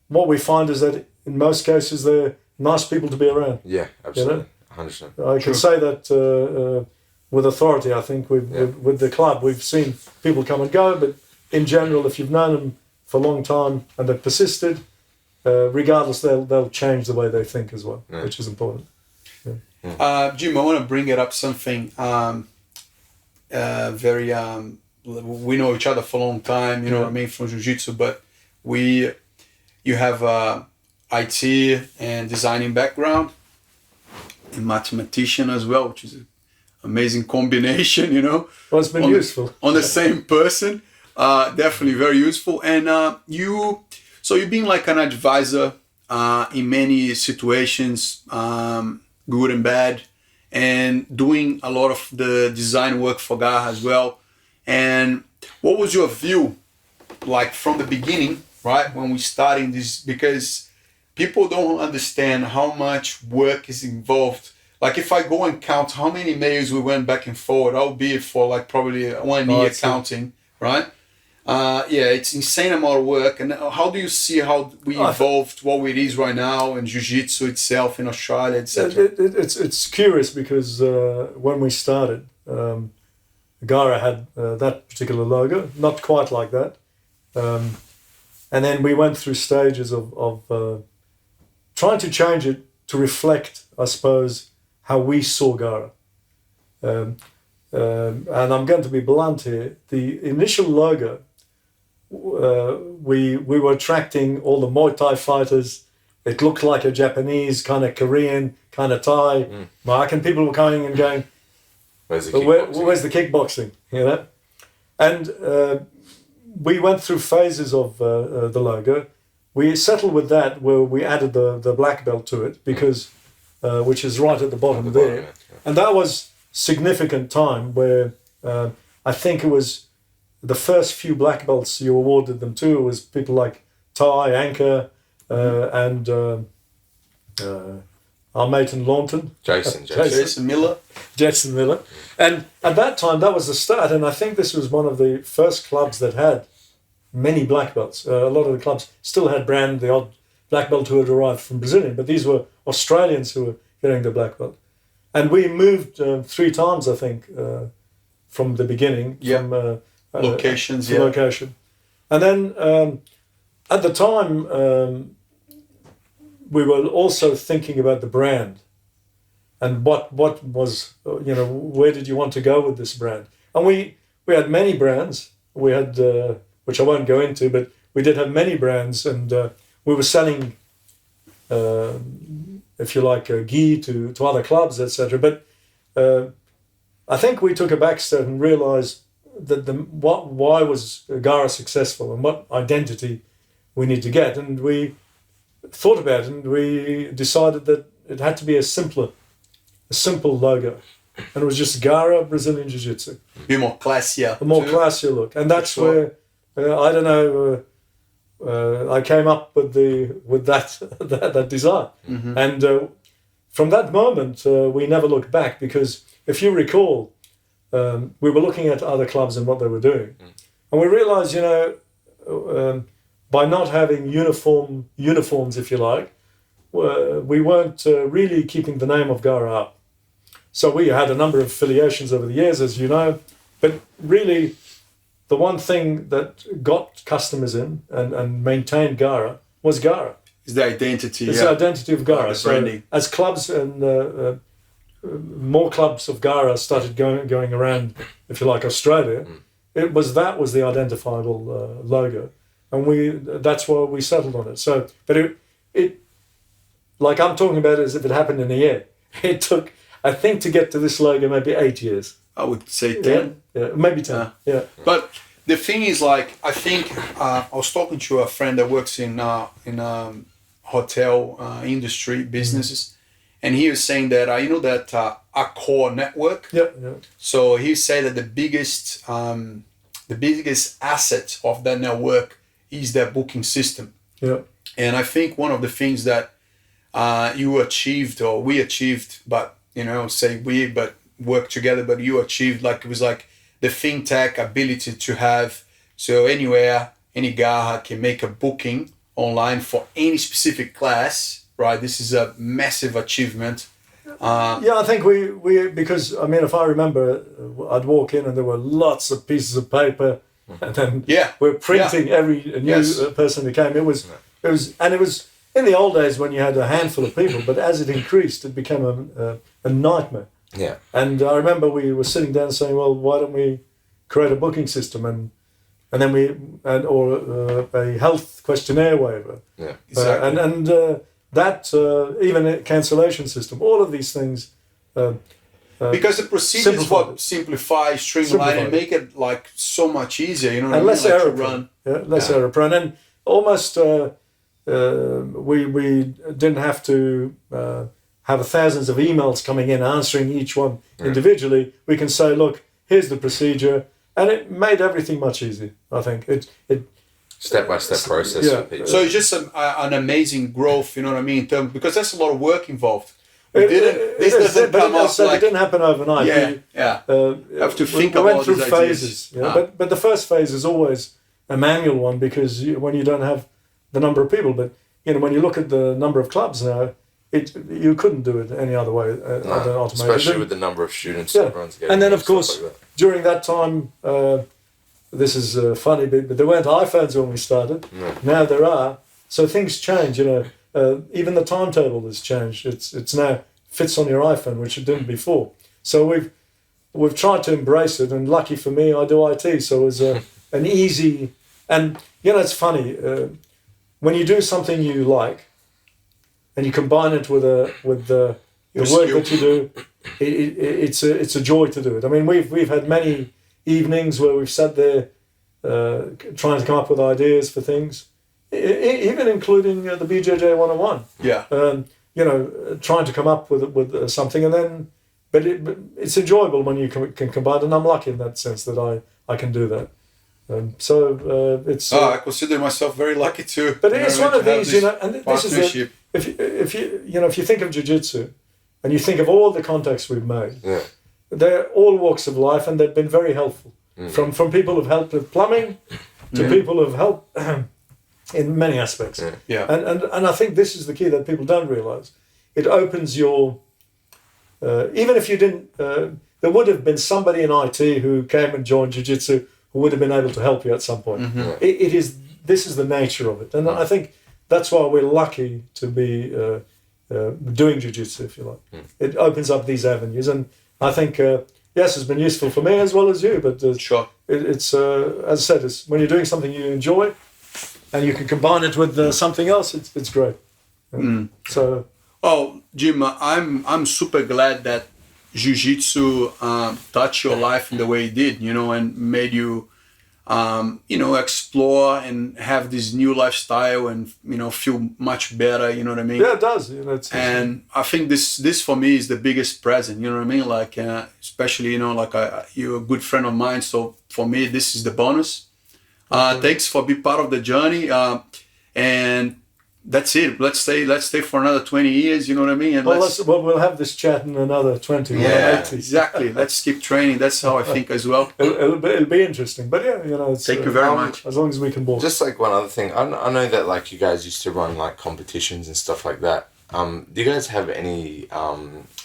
what we find is that in most cases, they're nice people to be around. Yeah, absolutely. You know? 100%. I can say that with authority. I think with the club, we've seen people come and go, but in general, if you've known them for a long time and they've persisted, regardless, they'll change the way they think as well, which is important. Jim, I want to bring it up something very. We know each other for a long time, you know what I mean, from jiu-jitsu, but you have IT and designing background, and mathematician as well, which is an amazing combination, you know. Well, it's been useful. On the same person, definitely very useful. And you've been like an advisor in many situations, good and bad, and doing a lot of the design work for Garra as well. And what was your view, like from the beginning, right, when we started this? Because people don't understand how much work is involved. Like if I go and count how many mails we went back and forward, I'll be for like probably 1 year counting, right? It's insane amount of work. And how do you see how we evolved what it is right now and jiu-jitsu itself in Australia, etc.? It's curious because when we started, Garra had that particular logo, not quite like that. And then we went through stages of trying to change it to reflect, I suppose, how we saw Garra. And I'm going to be blunt here. The initial logo, we were attracting all the Muay Thai fighters. It looked like a Japanese, kind of Korean, kind of Thai. American people were coming and going, where's the kickboxing? You know? And we went through phases of the logo. We settled with that where we added the black belt to it because, which is right at the bottom there. And that was significant time where I think it was the first few black belts you awarded them to was people like Ty, Anchor, and our mate in Launton. Jason Miller. Jason Miller. And at that time, that was the start. And I think this was one of the first clubs that had many black belts. A lot of the clubs still had the odd black belt who had arrived from Brazilian, but these were Australians who were getting the black belt. And we moved 3 times, I think, from the beginning. From locations, location. And then at the time, we were also thinking about the brand and what was, where did you want to go with this brand? And we had many brands. We had, which I won't go into, but we did have many brands, and we were selling, if you like, gi to other clubs, etc. But I think we took a back step and realized that why was Garra successful and what identity we need to get. And we thought about it and we decided that it had to be a simple logo. And it was just Garra Brazilian Jiu-Jitsu. Be more classier. A more classier look. And that's where, I don't know, I came up with that design. Mm-hmm. And from that moment, we never looked back, because if you recall, we were looking at other clubs and what they were doing. And we realized, by not having uniforms, if you like, we weren't really keeping the name of Gara up. So we had a number of affiliations over the years, as you know, but really the one thing that got customers in and maintained Gara was Gara. It's the identity. It's the identity of Gara. So as clubs and more clubs of Gara started going around, if you like, Australia, that was the identifiable logo, and that's why we settled on it. So, but it like I'm talking about it as if it happened in a year. It took, I think, to get to this logo maybe 8 years. I would say 10. Yeah, maybe 10. Yeah. But the thing is, like, I think I was talking to a friend that works in hotel industry businesses, and he was saying that that Accor network. Yeah. So he said that the biggest asset of that network is their booking system. Yeah. And I think one of the things that you achieved, or we achieved, but say we, but work together, but you achieved, like, it was like the fintech ability to have, so anywhere, any guy can make a booking online for any specific class, right? This is a massive achievement. Yeah, I think we because I mean, if I remember, I'd walk in and there were lots of pieces of paper, and then we're printing every new person who came. It was in the old days when you had a handful of people, but as it increased, it became a nightmare. Yeah. And I remember we were sitting down saying, well, why don't we create a booking system and then or a health questionnaire waiver. Yeah. Exactly. And that even a cancellation system, all of these things. Because the procedures simplify, streamline, and make it like so much easier. You know what I mean? Less error prone. Less error prone, and almost we didn't have to have thousands of emails coming in answering each one individually. We can say, look, here's the procedure, and it made everything much easier. I think it step-by-step process. Yeah. For people. So it's just an amazing growth. You know what I mean? Because that's a lot of work involved. It didn't happen overnight. Have to think we about went through these phases. ideas. But the first phase is always a manual one because when you don't have the number of people, but when you look at the number of clubs now, you couldn't do it any other way than automated. Especially with the number of students everyone's getting. And then, of course, during that time, this is funny, but there weren't iPhones when we started. No. Now there are. So things change, even the timetable has changed. It's now fits on your iPhone, which it didn't before. So we've tried to embrace it, and lucky for me, I do IT, so it was an easy. And it's funny when you do something you like, and you combine it with the work that you do. It's a joy to do it. I mean, we've had many evenings where we've sat there trying to come up with ideas for things. Even including the BJJ101. Yeah. Trying to come up with something, and then, but it's enjoyable when you can combine, and I'm lucky in that sense that I can do that. It's. I consider myself very lucky too. But it's one of these, and this is if you think of jiu-jitsu, and you think of all the contacts we've made, they're all walks of life, and they've been very helpful. From people who've helped with plumbing to people who've helped. In many aspects. Yeah. And I think this is the key that people don't realise. It opens your... even if you didn't... there would have been somebody in IT who came and joined Jiu-Jitsu who would have been able to help you at some point. Mm-hmm. This is the nature of it. And I think that's why we're lucky to be doing Jiu-Jitsu, if you like. It opens up these avenues. And I think, yes, it's been useful for me as well as you. But sure. It's as I said, it's when you're doing something you enjoy, and you can combine it with something else. It's great. So. Oh, Jim, I'm super glad that Jiu-Jitsu touched your life in the way it did, and made you, explore and have this new lifestyle and feel much better. You know what I mean? Yeah, it does. And I think this for me is the biggest present. You know what I mean? Like especially you're a good friend of mine. So for me, this is the bonus. Thanks for being part of the journey, and that's it. Let's stay for another 20 years. You know what I mean? And we'll have this chat in another 20. Yeah, exactly. Let's keep training. That's how I think as well. It'll be interesting. But yeah, it's, thank you very much. As long as we can walk. Just like one other thing, I know that like you guys used to run like competitions and stuff like that. Do you guys have any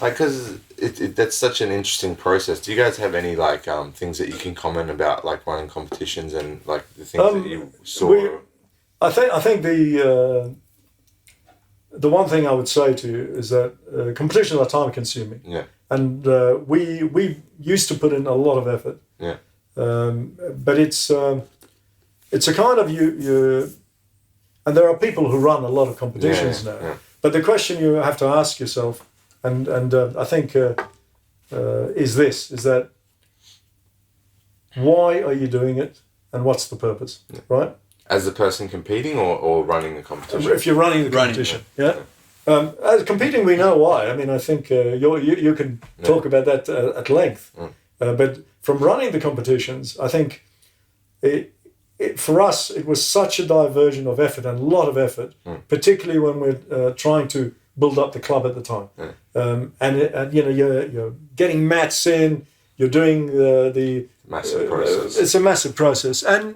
like, because that's such an interesting process, do you guys have any like things that you can comment about like running competitions and like the things that you saw? I think the one thing I would say to you is that competitions are time consuming. Yeah. And we used to put in a lot of effort. Yeah. But it's a kind of you and there are people who run a lot of competitions now. Yeah. But the question you have to ask yourself, and I think is that why are you doing it and what's the purpose, right? As the person competing or running the competition? If you're running the competition, as competing, we know why. I mean, I think you can talk about that at length. But from running the competitions, I think for us, it was such a diversion of effort and a lot of effort, particularly when we're trying to build up the club at the time. And you're getting mats in, you're doing the massive process. It's a massive process, and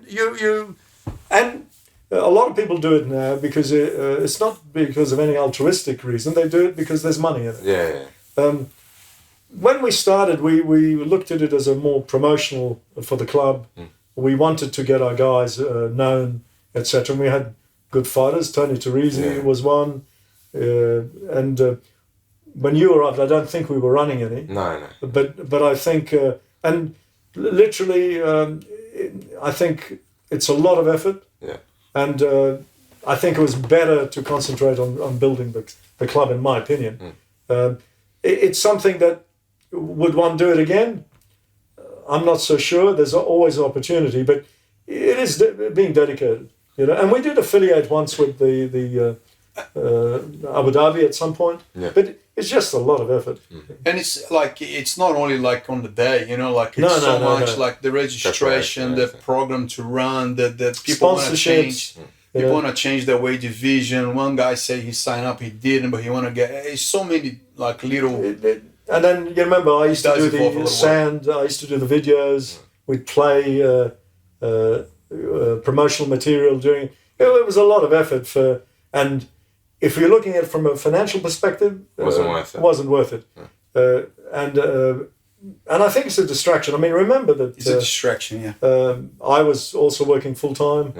and a lot of people do it now because it's not because of any altruistic reason. They do it because there's money in it. Yeah. When we started, we looked at it as a more promotional for the club. We wanted to get our guys known, etc. And we had good fighters. Tony Teresi was one. And when you arrived, I don't think we were running any. No. But I think, and literally, I think it's a lot of effort. Yeah. And I think it was better to concentrate on building the club, in my opinion. It's something that, would one do it again? I'm not so sure. There's always an opportunity, but it is being dedicated, And we did affiliate once with the Abu Dhabi at some point, but it's just a lot of effort. And it's like it's not only like on the day, like it's much like the registration, the program to run, that people want to change. People want to change their weight division. One guy said he signed up, he didn't, but he want to get. It's so many like little. And then you remember I used to do the sand. I used to do the videos. We'd play promotional material during. It was a lot of effort and if you're looking at it from a financial perspective, wasn't worth it. And I think it's a distraction. I mean, remember that it's a distraction. I was also working full time,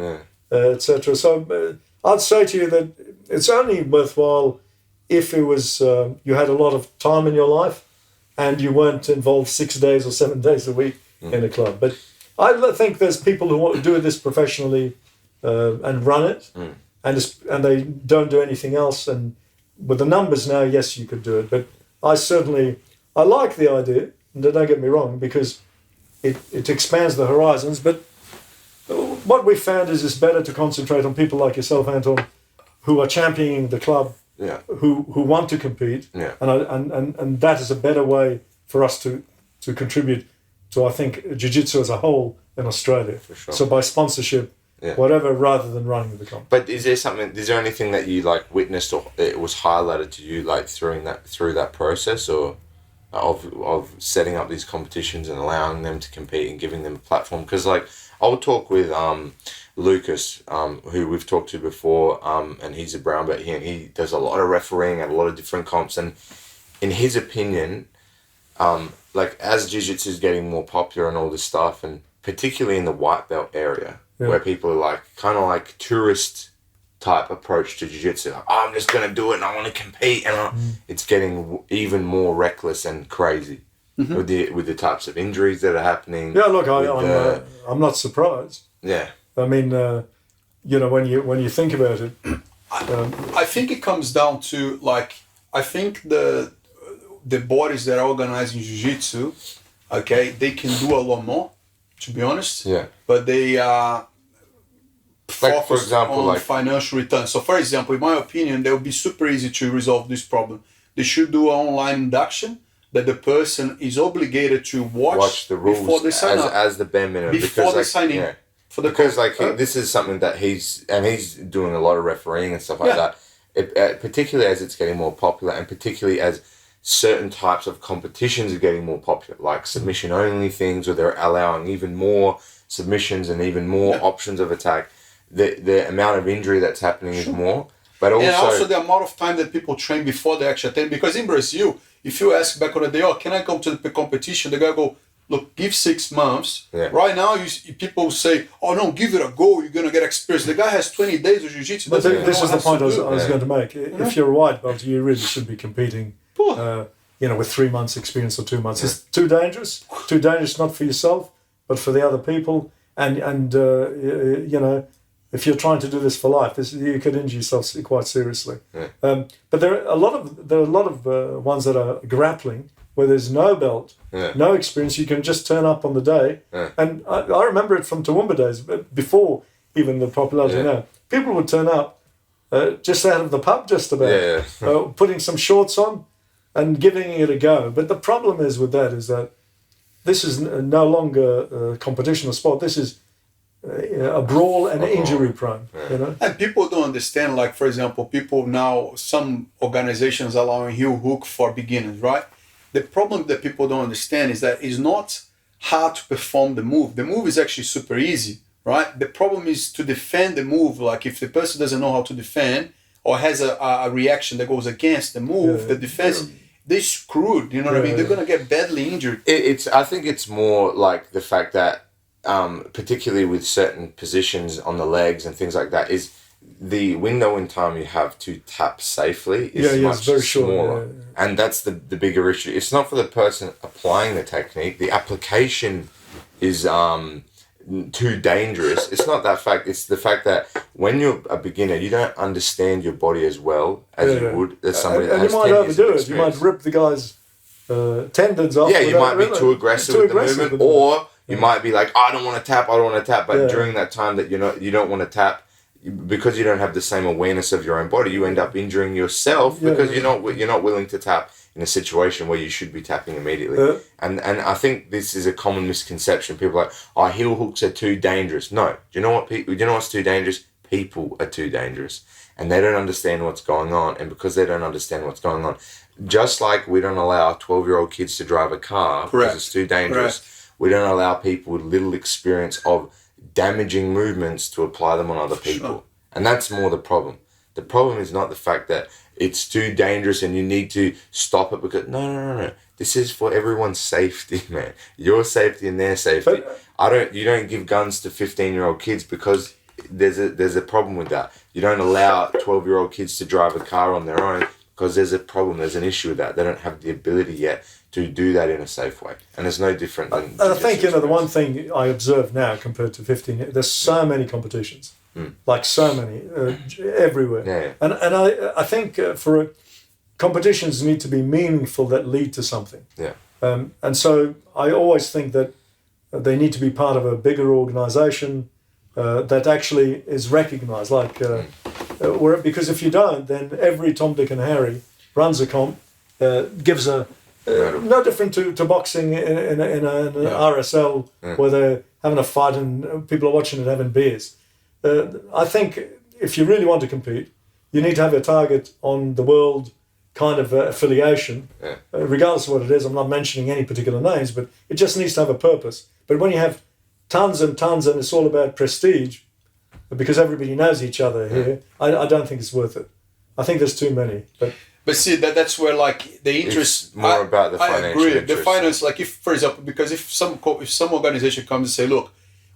etc. So I'd say to you that it's only worthwhile if it was you had a lot of time in your life and you weren't involved 6 days or 7 days a week in a club. But I think there's people who want to do this professionally and run it, and they don't do anything else. And with the numbers now, yes, you could do it. But I like the idea, and don't get me wrong, because it expands the horizons. But what we found is it's better to concentrate on people like yourself, Anton, who are championing the club, who want to compete, and that is a better way for us to contribute to, I think, jiu-jitsu as a whole in Australia. For sure. So by sponsorship, whatever, rather than running the comp. But is there anything that you like witnessed or it was highlighted to you like through that process or of setting up these competitions and allowing them to compete and giving them a platform? Because like I'll talk with Lucas, who we've talked to before, and he's a brown belt here, and he does a lot of refereeing at a lot of different comps, and in his opinion, like as jiu-jitsu is getting more popular and all this stuff, and particularly in the white belt area, where people are like kind of like tourist type approach to jiu-jitsu, like, oh, I'm just gonna do it and I want to compete, and it's getting even more reckless and crazy with the types of injuries that are happening. Yeah, look, I'm not surprised. Yeah. I mean, when you think about it, I think it comes down to like I think the bodies that are organizing jiu-jitsu, okay, they can do a lot more, to be honest. Yeah. But they like, for example, on financial return. So, for example, in my opinion, they would be super easy to resolve this problem. They should do an online induction that the person is obligated to watch the rules before they sign up. As the bare minimum. Before they sign in. because this is something that he's doing a lot of refereeing and stuff like that. Particularly as it's getting more popular, and particularly as certain types of competitions are getting more popular, like submission only things, where they're allowing even more submissions and even more options of attack. The amount of injury that's happening is more. But also the amount of time that people train before they actually attend. Because in Brazil, if you ask back on the day, can I come to the competition? The guy go, look, give 6 months. Yeah. Right now, people say, oh no, give it a go. You're going to get experience. The guy has 20 days of jiu-jitsu. But this is the point I was going to make. If you're a white belt, you really should be competing, with 3 months experience or 2 months. Yeah. It's too dangerous. Too dangerous not for yourself, but for the other people. And if you're trying to do this for life, you could injure yourself quite seriously. Yeah. But there are a lot of ones that are grappling where there's no belt, no experience. You can just turn up on the day. Yeah. And I remember it from Toowoomba days, before even the popularity now. People would turn up just out of the pub, just about, putting some shorts on and giving it a go. But the problem is with that is that this is no longer a competition or sport. This is a brawl and injury prone. And people don't understand, like, for example, some organizations allowing heel hook for beginners, right? The problem that people don't understand is that it's not how to perform the move. The move is actually super easy, right? The problem is to defend the move. Like, if the person doesn't know how to defend or has a reaction that goes against the move, the defense, they're screwed, what I mean? They're going to get badly injured. I think it's more like the fact that particularly with certain positions on the legs and things like that, is the window in time you have to tap safely is much very smaller. And that's the bigger issue. It's not for the person applying the technique. The application is too dangerous. It's not that fact. It's the fact that when you're a beginner, you don't understand your body as well as you would as somebody that has 10 years of experience. You might overdo it. You might rip the guy's tendons off. Yeah, you might be too aggressive with the movement, or you might be like, I don't want to tap, but during that time that you don't want to tap, because you don't have the same awareness of your own body, you end up injuring yourself because you're not willing to tap in a situation where you should be tapping immediately. And I think this is a common misconception. People are like, heel hooks are too dangerous. No, do you know what's too dangerous? People are too dangerous, and they don't understand what's going on. And because they don't understand what's going on, just like we don't allow 12-year-old kids to drive a car because it's too dangerous, we don't allow people with little experience of damaging movements to apply them on other people. Sure. And that's more the problem. The problem is not the fact that it's too dangerous and you need to stop it, because no. This is for everyone's safety, man. Your safety and their safety. But you don't give guns to 15-year-old kids because there's a problem with that. You don't allow 12-year-old kids to drive a car on their own because there's a problem, there's an issue with that. They don't have the ability yet to do that in a safe way. And it's no different than... And I think, the one thing I observe now compared to 15 years, there's so many competitions. Like so many, everywhere. Yeah. And I think competitions need to be meaningful, that lead to something. Yeah. And so I always think that they need to be part of a bigger organisation that actually is recognised. Because if you don't, then every Tom, Dick and Harry runs a comp, gives a... no different to boxing in an RSL where they're having a fight and people are watching it having beers. I think if you really want to compete, you need to have a target on the world kind of affiliation, regardless of what it is. I'm not mentioning any particular names, but it just needs to have a purpose. But when you have tons and tons and it's all about prestige, because everybody knows each other here, I don't think it's worth it. I think there's too many. But see, that's where the interest... It's more about the financial interest. I agree. The finance, if, for example, because if some organization comes and say, look,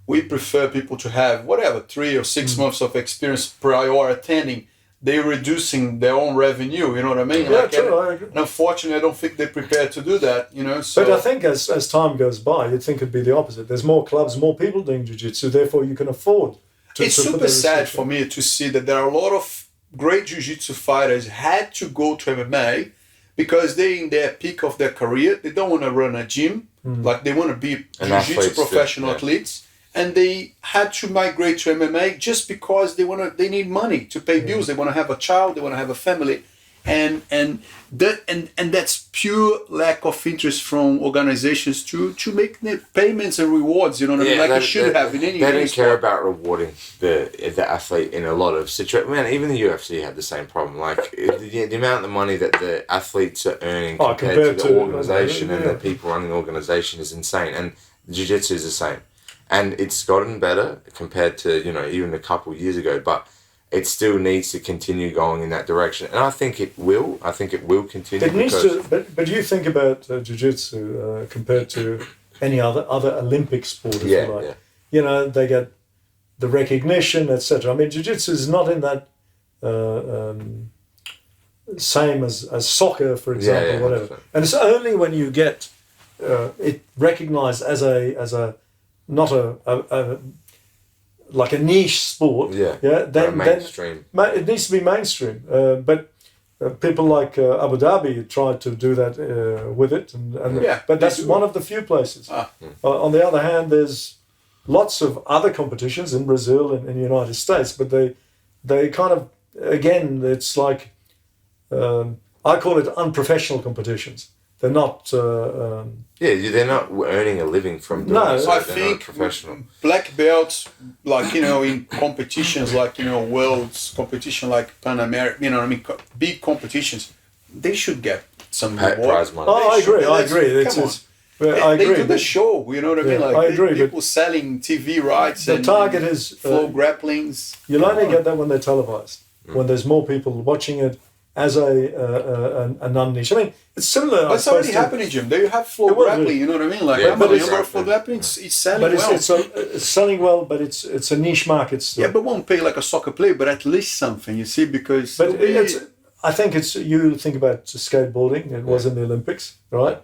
we prefer people to have 3 or 6 months of experience prior attending, they're reducing their own revenue, you know what I mean? Yeah, true, I agree. And unfortunately, I don't think they're prepared to do that, So. But I think as time goes by, you'd think it'd be the opposite. There's more clubs, more people doing jiu-jitsu, therefore you can afford to... It's super sad for me to see that there are a lot of great jiu-jitsu fighters had to go to MMA because they're in their peak of their career. They don't want to run a gym. They want to be jiu-jitsu professional athletes. And they had to migrate to MMA just because they need money to pay bills. They want to have a child. They want to have a family. and that's pure lack of interest from organizations to make the payments and rewards. You know what I mean? Like it should have in any. They don't care about rewarding the athlete in a lot of situations. Man, even the UFC had the same problem. Like the amount of money that the athletes are earning compared to the organization and the people running the organization is insane. And jiu-jitsu is the same, and it's gotten better compared to even a couple of years ago, but it still needs to continue going in that direction, and I think it will. I think it will continue. It needs to, but you think about jiu-jitsu compared to any other Olympic sport, if you like. Yeah. They get the recognition, etc. I mean, jiu-jitsu is not in that same as soccer, for example, whatever. 100%. And it's only when you get it recognized as a not a like a niche sport, then mainstream. Then it needs to be mainstream. But people like Abu Dhabi tried to do that with it, but that's one of the few places. On the other hand, there's lots of other competitions in Brazil and in the United States, but they kind of, again, it's like I call it unprofessional competitions. They're not. They're not earning a living from doing it. So I think professional black belts, like in competitions, like worlds competition, like Pan American, big competitions, they should get some prize money. Oh, I agree. I agree. I agree. They do the show. You know what I mean? Like I agree. People selling TV rights. The target is flow grapplings. You'll only get that when they're televised. When there's more people watching it. As a non-niche. I mean, it's similar. But it's already happening, Jim. There you have flow grappling, you know what I mean? Like, flow grappling, it's selling well. It's selling well, but it's a niche market still. Yeah, but won't pay like a soccer player, but at least something, you see, because... But I think you think about skateboarding, it was in the Olympics, right?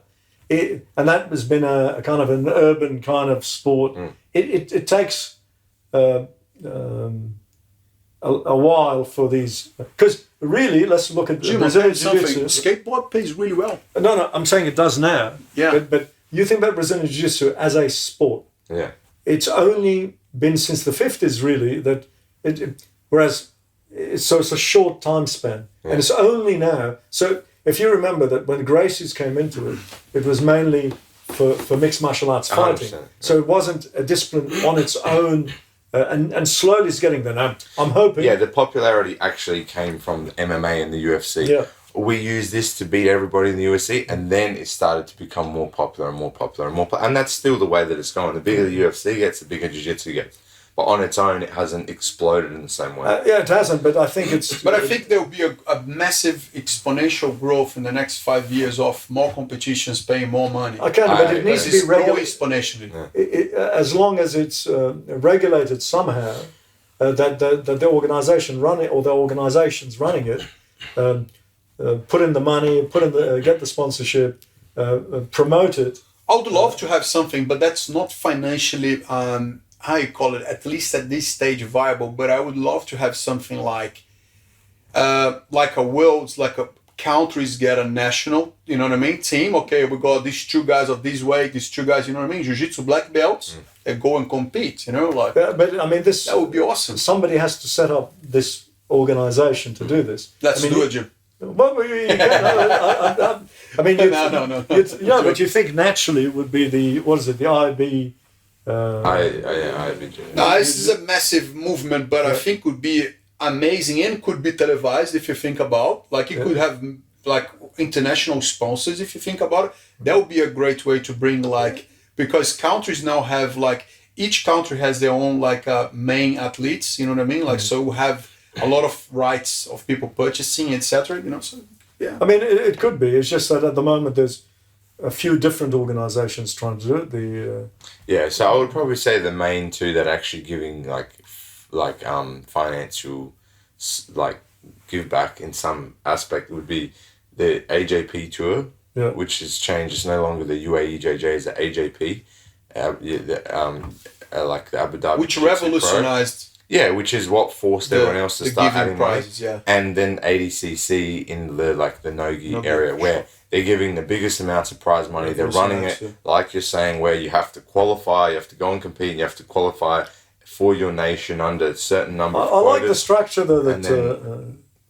And that has been a kind of an urban kind of sport. It takes a while for these... Because really, let's look at Brazilian Jiu-Jitsu. Skateboard pays really well. No, I'm saying it does now. Yeah. But you think about Brazilian Jiu-Jitsu as a sport. Yeah. It's only been since the 50s, really, that whereas it's a short time span. Yeah. And it's only now. So if you remember that when Gracie's came into it, it was mainly for mixed martial arts fighting. So it wasn't a discipline on its own. And slowly it's getting there now. I'm hoping. Yeah, the popularity actually came from the MMA and the UFC. Yeah. We used this to beat everybody in the UFC, and then it started to become more popular and more popular and more popular. And that's still the way that it's going. The bigger the UFC gets, the bigger Jiu-Jitsu gets. But on its own, it hasn't exploded in the same way. It hasn't, but I think it's... But I think there will be a massive exponential growth in the next 5 years of more competitions paying more money. But it needs to be regulated exponentially. As long as it's regulated somehow, that the organisation running or the organisations running it put in the money, get the sponsorship, promote it. I would love to have something, but that's not financially... how you call it, at least at this stage, viable. But I would love to have something like a world's, like a countries get a national, you know what I mean, team. Okay, we got these two guys of this weight, these two guys, you know what I mean, jiu-jitsu black belts, they go and compete, you know, like. But I mean, that would be awesome. Somebody has to set up this organisation to do this. Let's do it, Jim. Well, I mean, no. But you think naturally it would be the IB. No, this is a massive movement, but I think would be amazing and could be televised if you think about. Like you could have like international sponsors if you think about it. That would be a great way to bring because countries now have each country has their own main athletes. You know what I mean? So we have a lot of rights of people purchasing, etc. You know, so yeah. I mean, it could be. It's just that at the moment there's a few different organisations trying to do it. So I would probably say the main two that are actually giving financial give back in some aspect would be the AJP tour, which has changed. It's no longer the UAEJJ, it's the AJP, like the Abu Dhabi, which revolutionized. Yeah, which is what forced everyone else to start adding prizes, money. And then ADCC in the Nogi area where they're giving the biggest amounts of prize money. They're running it, like you're saying, where you have to qualify, you have to go and compete, and you have to qualify for your nation under a certain number of quotas. I like the structure, though, that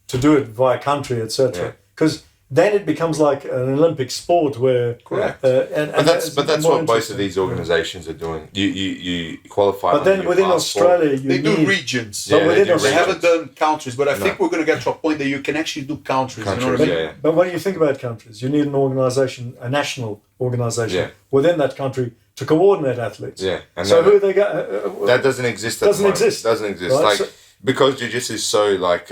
to do it via country, etc. because then it becomes like an Olympic sport where. Correct. But that's what both of these organisations are doing. You qualify. But then within Australia, they do regions. But they haven't done countries. But I think we're going to get to a point that you can actually do countries. You know what I mean? But when you think about countries, you need an organisation, a national organisation within that country to coordinate athletes. Yeah. And so who they got? That doesn't exist. Doesn't exist. Doesn't exist. Right? Like because jiu-jitsu is so like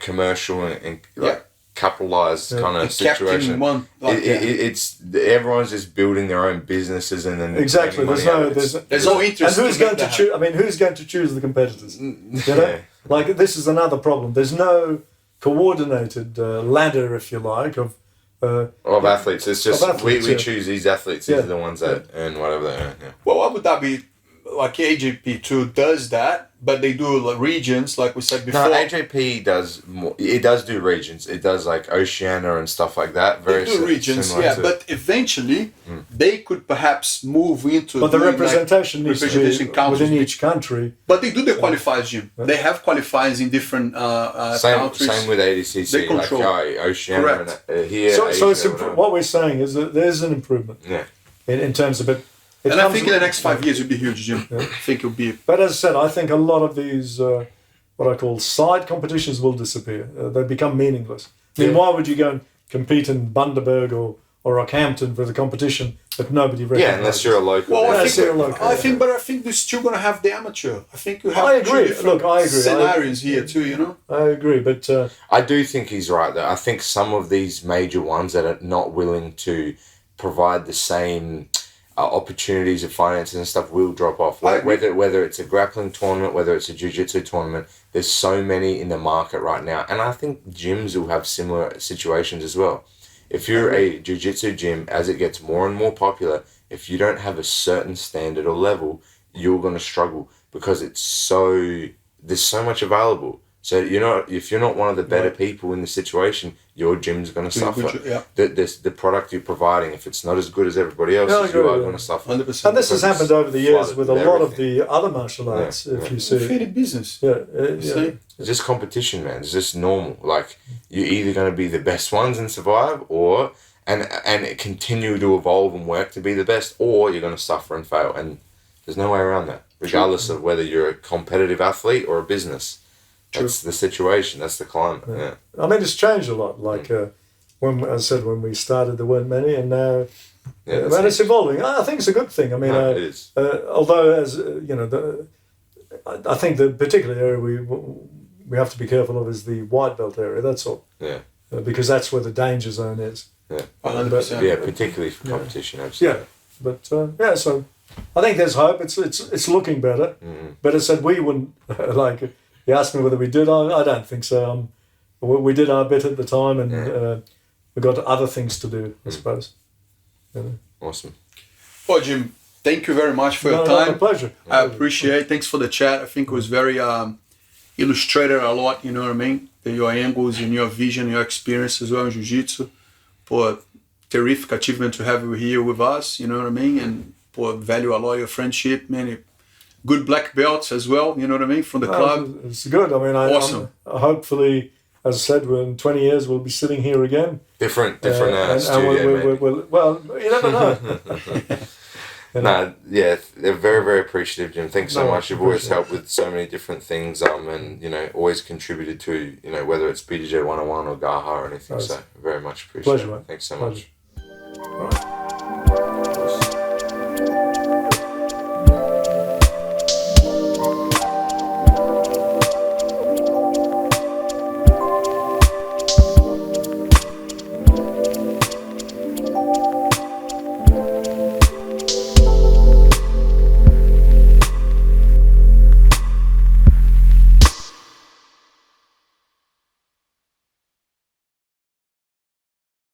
commercial and like capitalized kind of situation. It's everyone's just building their own businesses and then exactly. There's no interest. And who's going to choose? I mean, who's going to choose the competitors? You know, like this is another problem. There's no coordinated ladder, if you like, of athletes. It's just we choose these athletes. These are the ones that earn whatever they earn. Yeah. Well, Abu Dhabi, like AJP2 does that, but they do like regions, like we said before. No, AJP does more. It does do regions. It does like Oceania and stuff like that. They do regions, but eventually they could perhaps move into. But the representation needs to be within each country. But they do the qualifiers, Jim. They have qualifiers in different countries. Same with ADCC. They control. Like Oceania and here. So it's what we're saying is that there's an improvement. Yeah. In terms of it. And I think in the next 5 years it'll be huge, Jim. I think it'll be. But as I said, I think a lot of these, what I call side competitions, will disappear. They become meaningless. I mean, why would you go and compete in Bundaberg or Rockhampton for the competition that nobody recognizes? Yeah, unless you're a local. Well, I think they're still going to have the amateur. I think you have. I agree. Look, I agree. Scenarios here too, you know. I agree, but I do think he's right though. I think some of these major ones that are not willing to provide the same opportunities of finances and stuff will drop off. Whether it's a grappling tournament, whether it's a jiu-jitsu tournament, there's so many in the market right now, and I think gyms will have similar situations as well. If you're a jiu-jitsu gym, as it gets more and more popular, if you don't have a certain standard or level, you're going to struggle because there's so much available. So if you're not one of the better people in the situation, your gym's going to suffer. The product you're providing, if it's not as good as everybody else's, you are going to suffer. 100%. And this has happened over the years with a lot of the other martial arts. If you see, fair business. It's just competition, man. It's just normal. Like you're either going to be the best ones and survive, or and continue to evolve and work to be the best, or you're going to suffer and fail. And there's no way around that, regardless of whether you're a competitive athlete or a business. That's the situation. That's the climate. Yeah. I mean, it's changed a lot. Like when we started, there weren't many, and now, it's evolving. I think it's a good thing. I mean, it is. Although, as you know, I think the particular area we have to be careful of is the white belt area. That's all. Yeah. Because that's where the danger zone is. Yeah. 100%. Yeah, particularly for competition. Absolutely. Yeah, but so I think there's hope. It's looking better. Mm-hmm. But as I said, we wouldn't like. You asked me whether we did. I don't think so. We did our bit at the time, and we got other things to do, I suppose. Awesome. Well, Jim, thank you very much for your time. My pleasure. I appreciate it. Thanks for the chat. I think it was very illustrated a lot, you know what I mean? Your angles and your vision, your experience as well in Jiu-Jitsu. Terrific achievement to have you here with us, you know what I mean? And value a lot your friendship, man. Good black belts as well, you know what I mean, from the club. It's good. I mean, awesome. Hopefully, as I said, in 20 years we'll be sitting here again. Different studio, well, you never know. They're very, very appreciative, Jim. Thanks so much. You've always helped with so many different things, and always contributed to, whether it's BJJ101 or Gaha or anything. So very much appreciate it. Pleasure, mate. Thanks so much. All right.